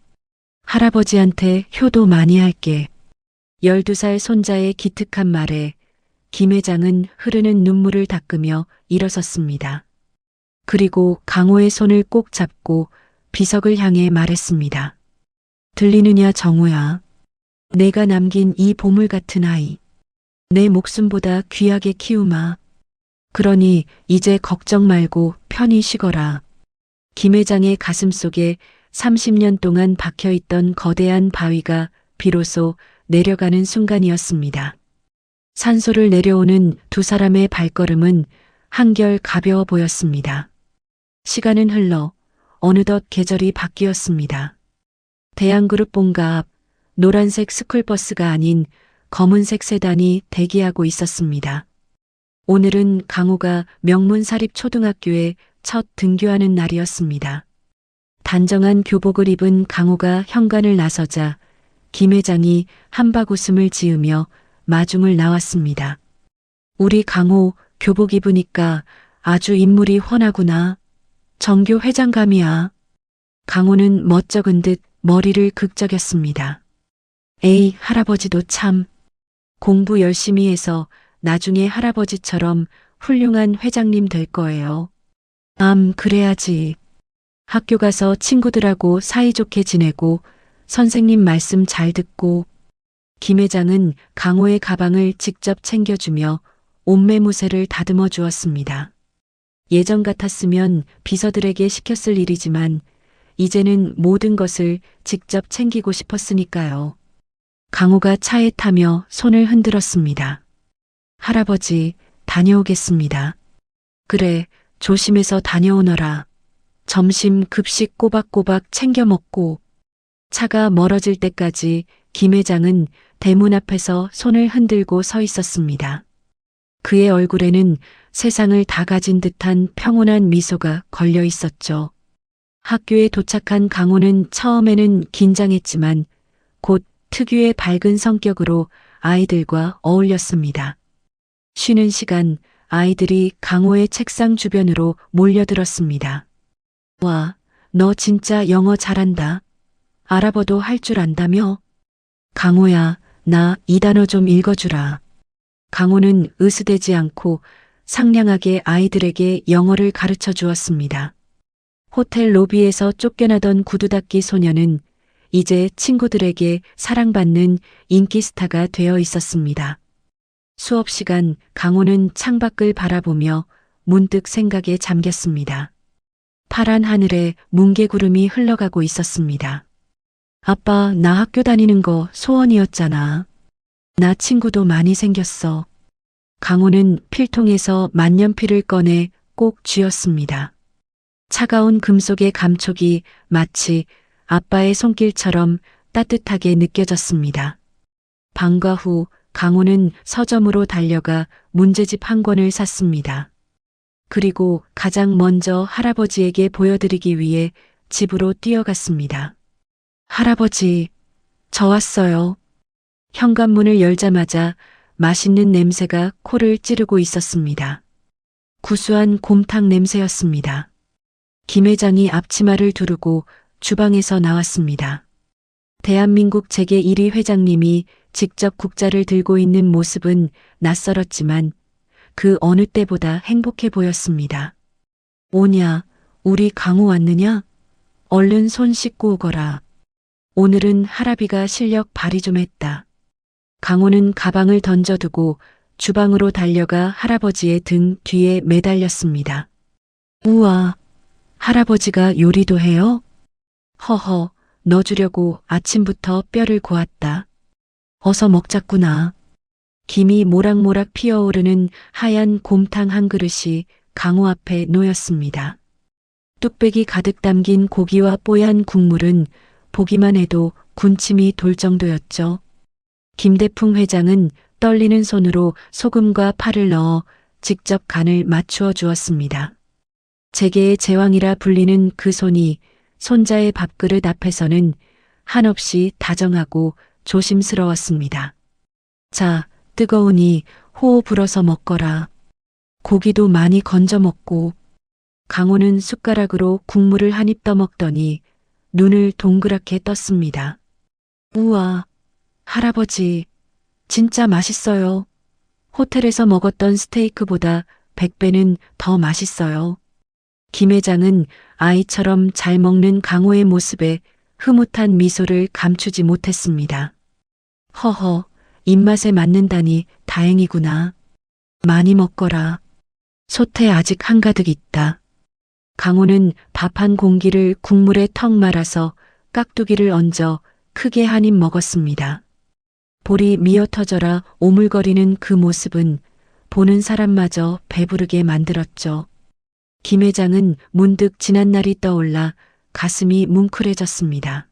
할아버지한테 효도 많이 할게. 12살 손자의 기특한 말에 김 회장은 흐르는 눈물을 닦으며 일어섰습니다. 그리고 강호의 손을 꼭 잡고 비석을 향해 말했습니다. 들리느냐 정우야. 내가 남긴 이 보물 같은 아이. 내 목숨보다 귀하게 키우마. 그러니 이제 걱정 말고 편히 쉬거라. 김 회장의 가슴속에 30년 동안 박혀있던 거대한 바위가 비로소 내려가는 순간이었습니다. 산소를 내려오는 두 사람의 발걸음은 한결 가벼워 보였습니다. 시간은 흘러 어느덧 계절이 바뀌었습니다. 대한그룹 본가 앞 노란색 스쿨버스가 아닌 검은색 세단이 대기하고 있었습니다. 오늘은 강호가 명문사립초등학교에 첫 등교하는 날이었습니다. 단정한 교복을 입은 강호가 현관을 나서자 김 회장이 한박 웃음을 지으며 마중을 나왔습니다. 우리 강호 교복 입으니까 아주 인물이 훤하구나. 정교 회장감이야. 강호는 멋쩍은 듯 머리를 극적였습니다. 에이, 할아버지도 참. 공부 열심히 해서 나중에 할아버지처럼 훌륭한 회장님 될 거예요. 그래야지. 학교 가서 친구들하고 사이좋게 지내고 선생님 말씀 잘 듣고. 김 회장은 강호의 가방을 직접 챙겨주며 옷매무새를 다듬어 주었습니다. 예전 같았으면 비서들에게 시켰을 일이지만 이제는 모든 것을 직접 챙기고 싶었으니까요. 강호가 차에 타며 손을 흔들었습니다. 할아버지, 다녀오겠습니다. 그래, 조심해서 다녀오너라. 점심 급식 꼬박꼬박 챙겨 먹고. 차가 멀어질 때까지 김 회장은 대문 앞에서 손을 흔들고 서 있었습니다. 그의 얼굴에는 세상을 다 가진 듯한 평온한 미소가 걸려 있었죠. 학교에 도착한 강호는 처음에는 긴장했지만 곧 특유의 밝은 성격으로 아이들과 어울렸습니다. 쉬는 시간 아이들이 강호의 책상 주변으로 몰려들었습니다. 와, 너 진짜 영어 잘한다. 아랍어도 할 줄 안다며? 강호야, 나 이 단어 좀 읽어주라. 강호는 으스대지 않고 상냥하게 아이들에게 영어를 가르쳐 주었습니다. 호텔 로비에서 쫓겨나던 구두닦이 소녀는 이제 친구들에게 사랑받는 인기 스타가 되어 있었습니다. 수업 시간 강호는 창밖을 바라보며 문득 생각에 잠겼습니다. 파란 하늘에 뭉게구름이 흘러가고 있었습니다. 아빠, 나 학교 다니는 거 소원이었잖아. 나 친구도 많이 생겼어. 강호는 필통에서 만년필을 꺼내 꼭 쥐었습니다. 차가운 금속의 감촉이 마치 아빠의 손길처럼 따뜻하게 느껴졌습니다. 방과 후 강호는 서점으로 달려가 문제집 한 권을 샀습니다. 그리고 가장 먼저 할아버지에게 보여드리기 위해 집으로 뛰어갔습니다. 할아버지, 저 왔어요. 현관문을 열자마자 맛있는 냄새가 코를 찌르고 있었습니다. 구수한 곰탕 냄새였습니다. 김 회장이 앞치마를 두르고 주방에서 나왔습니다. 대한민국 재계 1위 회장님이 직접 국자를 들고 있는 모습은 낯설었지만 그 어느 때보다 행복해 보였습니다. 오냐, 우리 강호 왔느냐? 얼른 손 씻고 오거라. 오늘은 할아비가 실력 발휘 좀 했다. 강호는 가방을 던져두고 주방으로 달려가 할아버지의 등 뒤에 매달렸습니다. 우와, 할아버지가 요리도 해요? 허허, 너 주려고 아침부터 뼈를 고았다. 어서 먹자꾸나. 김이 모락모락 피어오르는 하얀 곰탕 한 그릇이 강호 앞에 놓였습니다. 뚝배기 가득 담긴 고기와 뽀얀 국물은 보기만 해도 군침이 돌 정도였죠. 김대풍 회장은 떨리는 손으로 소금과 파를 넣어 직접 간을 맞추어 주었습니다. 재계의 제왕이라 불리는 그 손이 손자의 밥그릇 앞에서는 한없이 다정하고 조심스러웠습니다. 자, 뜨거우니 호호 불어서 먹거라. 고기도 많이 건져 먹고. 강호는 숟가락으로 국물을 한 입 떠먹더니 눈을 동그랗게 떴습니다. 우와, 할아버지, 진짜 맛있어요. 호텔에서 먹었던 스테이크보다 100배는 더 맛있어요. 김 회장은 아이처럼 잘 먹는 강호의 모습에 흐뭇한 미소를 감추지 못했습니다. 허허, 입맛에 맞는다니 다행이구나. 많이 먹거라. 솥에 아직 한가득 있다. 강호는 밥 한 공기를 국물에 턱 말아서 깍두기를 얹어 크게 한 입 먹었습니다. 볼이 미어터져라 오물거리는 그 모습은 보는 사람마저 배부르게 만들었죠. 김 회장은 문득 지난날이 떠올라 가슴이 뭉클해졌습니다.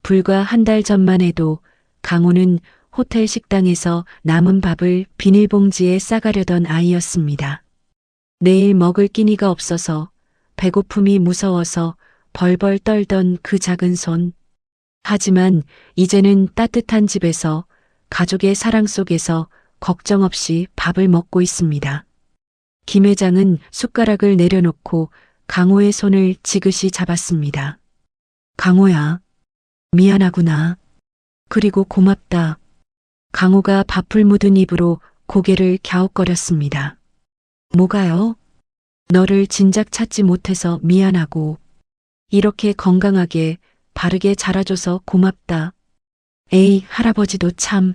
불과 한 달 전만 해도 강호는 호텔 식당에서 남은 밥을 비닐봉지에 싸가려던 아이였습니다. 내일 먹을 끼니가 없어서 배고픔이 무서워서 벌벌 떨던 그 작은 손. 하지만 이제는 따뜻한 집에서 가족의 사랑 속에서 걱정 없이 밥을 먹고 있습니다. 김 회장은 숟가락을 내려놓고 강호의 손을 지그시 잡았습니다. 강호야, 미안하구나. 그리고 고맙다. 강호가 밥풀 묻은 입으로 고개를 갸웃거렸습니다. 뭐가요? 너를 진작 찾지 못해서 미안하고 이렇게 건강하게 바르게 자라줘서 고맙다. 에이, 할아버지도 참.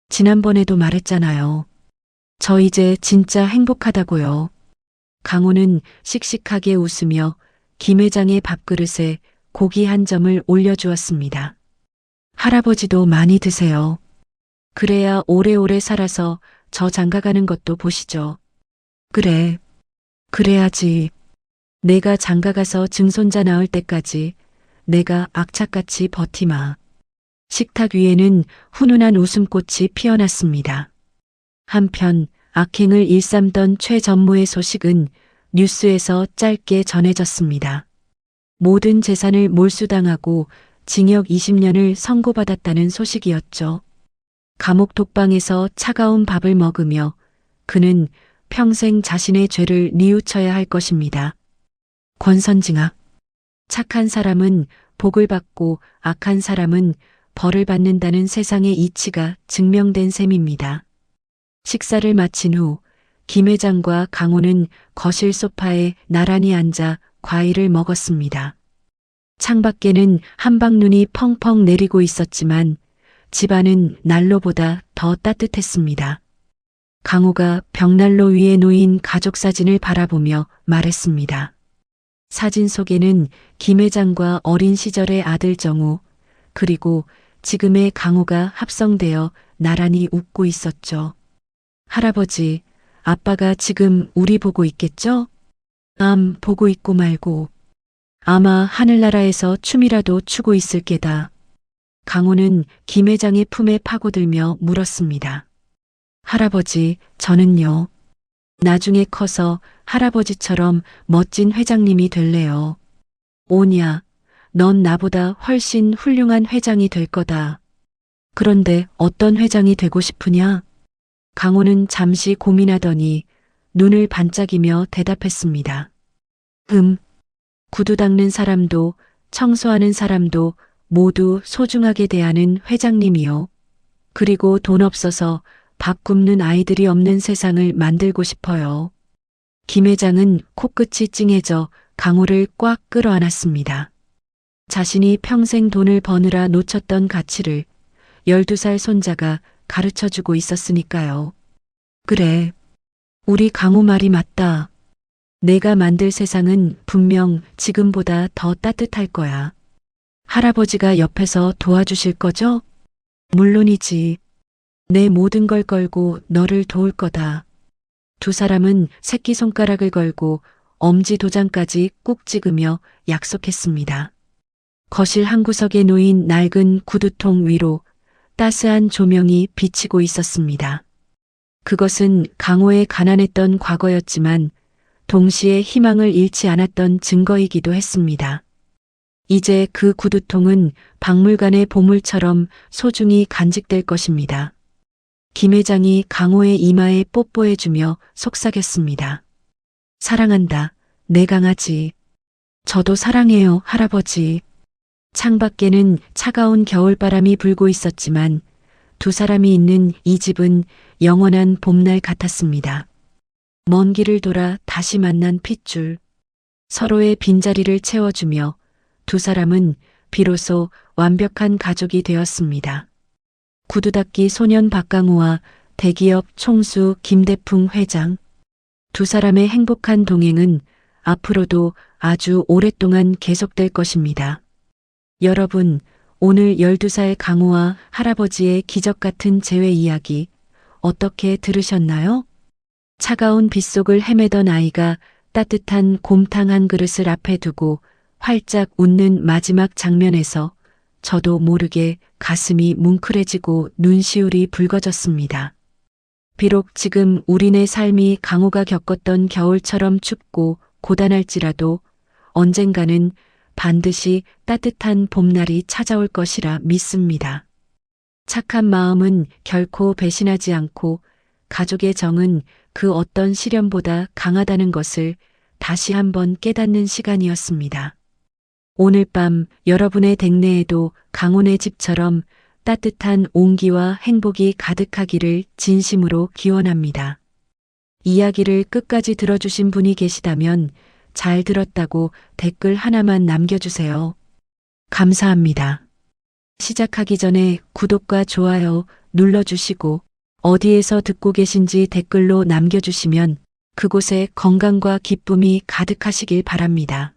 지난번에도 말했잖아요. 저 이제 진짜 행복하다고요. 강호는 씩씩하게 웃으며 김 회장의 밥그릇에 고기 한 점을 올려주었습니다. 할아버지도 많이 드세요. 그래야 오래오래 살아서 저 장가가는 것도 보시죠. 그래, 그래야지. 내가 장가가서 증손자 낳을 때까지 내가 악착같이 버티마. 식탁 위에는 훈훈한 웃음꽃이 피어났습니다. 한편 악행을 일삼던 최 전무의 소식은 뉴스에서 짧게 전해졌습니다. 모든 재산을 몰수당하고 징역 20년을 선고받았다는 소식이었죠. 감옥 독방에서 차가운 밥을 먹으며 그는 평생 자신의 죄를 뉘우쳐야 할 것입니다. 권선징악. 착한 사람은 복을 받고 악한 사람은 벌을 받는다는 세상의 이치가 증명된 셈입니다. 식사를 마친 후 김 회장과 강호는 거실 소파에 나란히 앉아 과일을 먹었습니다. 창밖에는 한방눈이 펑펑 내리고 있었지만 집안은 난로보다 더 따뜻했습니다. 강호가 벽난로 위에 놓인 가족 사진을 바라보며 말했습니다. 사진 속에는 김 회장과 어린 시절의 아들 정우, 그리고 지금의 강호가 합성되어 나란히 웃고 있었죠. 할아버지, 아빠가 지금 우리 보고 있겠죠? 보고 있고 말고. 아마 하늘나라에서 춤이라도 추고 있을 게다. 강호는 김 회장의 품에 파고들며 물었습니다. 할아버지, 저는요. 나중에 커서 할아버지처럼 멋진 회장님이 될래요. 오냐, 넌 나보다 훨씬 훌륭한 회장이 될 거다. 그런데 어떤 회장이 되고 싶으냐? 강호는 잠시 고민하더니 눈을 반짝이며 대답했습니다. 구두 닦는 사람도 청소하는 사람도 모두 소중하게 대하는 회장님이요. 그리고 돈 없어서 밥 굶는 아이들이 없는 세상을 만들고 싶어요. 김 회장은 코끝이 찡해져 강호를 꽉 끌어안았습니다. 자신이 평생 돈을 버느라 놓쳤던 가치를 12살 손자가 가르쳐주고 있었으니까요. 그래, 우리 강호 말이 맞다. 내가 만들 세상은 분명 지금보다 더 따뜻할 거야. 할아버지가 옆에서 도와주실 거죠? 물론이지. 내 모든 걸 걸고 너를 도울 거다. 두 사람은 새끼손가락을 걸고 엄지 도장까지 꾹 찍으며 약속했습니다. 거실 한 구석에 놓인 낡은 구두통 위로 따스한 조명이 비치고 있었습니다. 그것은 강호의 가난했던 과거였지만 동시에 희망을 잃지 않았던 증거이기도 했습니다. 이제 그 구두통은 박물관의 보물처럼 소중히 간직될 것입니다. 김 회장이 강호의 이마에 뽀뽀해주며 속삭였습니다. 사랑한다, 내 강아지. 저도 사랑해요, 할아버지. 창밖에는 차가운 겨울바람이 불고 있었지만 두 사람이 있는 이 집은 영원한 봄날 같았습니다. 먼 길을 돌아 다시 만난 핏줄. 서로의 빈자리를 채워주며 두 사람은 비로소 완벽한 가족이 되었습니다. 구두닦기 소년 박강우와 대기업 총수 김대풍 회장. 두 사람의 행복한 동행은 앞으로도 아주 오랫동안 계속될 것입니다. 여러분, 오늘 12살 강우와 할아버지의 기적 같은 재회 이야기 어떻게 들으셨나요? 차가운 빗속을 헤매던 아이가 따뜻한 곰탕 한 그릇을 앞에 두고 활짝 웃는 마지막 장면에서 저도 모르게 가슴이 뭉클해지고 눈시울이 붉어졌습니다. 비록 지금 우리네 삶이 강우가 겪었던 겨울처럼 춥고 고단할지라도 언젠가는 반드시 따뜻한 봄날이 찾아올 것이라 믿습니다. 착한 마음은 결코 배신하지 않고 가족의 정은 그 어떤 시련보다 강하다는 것을 다시 한번 깨닫는 시간이었습니다. 오늘 밤 여러분의 댁내에도 강훈의 집처럼 따뜻한 온기와 행복이 가득하기를 진심으로 기원합니다. 이야기를 끝까지 들어주신 분이 계시다면 잘 들었다고 댓글 하나만 남겨주세요. 감사합니다. 시작하기 전에 구독과 좋아요 눌러주시고 어디에서 듣고 계신지 댓글로 남겨주시면 그곳에 건강과 기쁨이 가득하시길 바랍니다.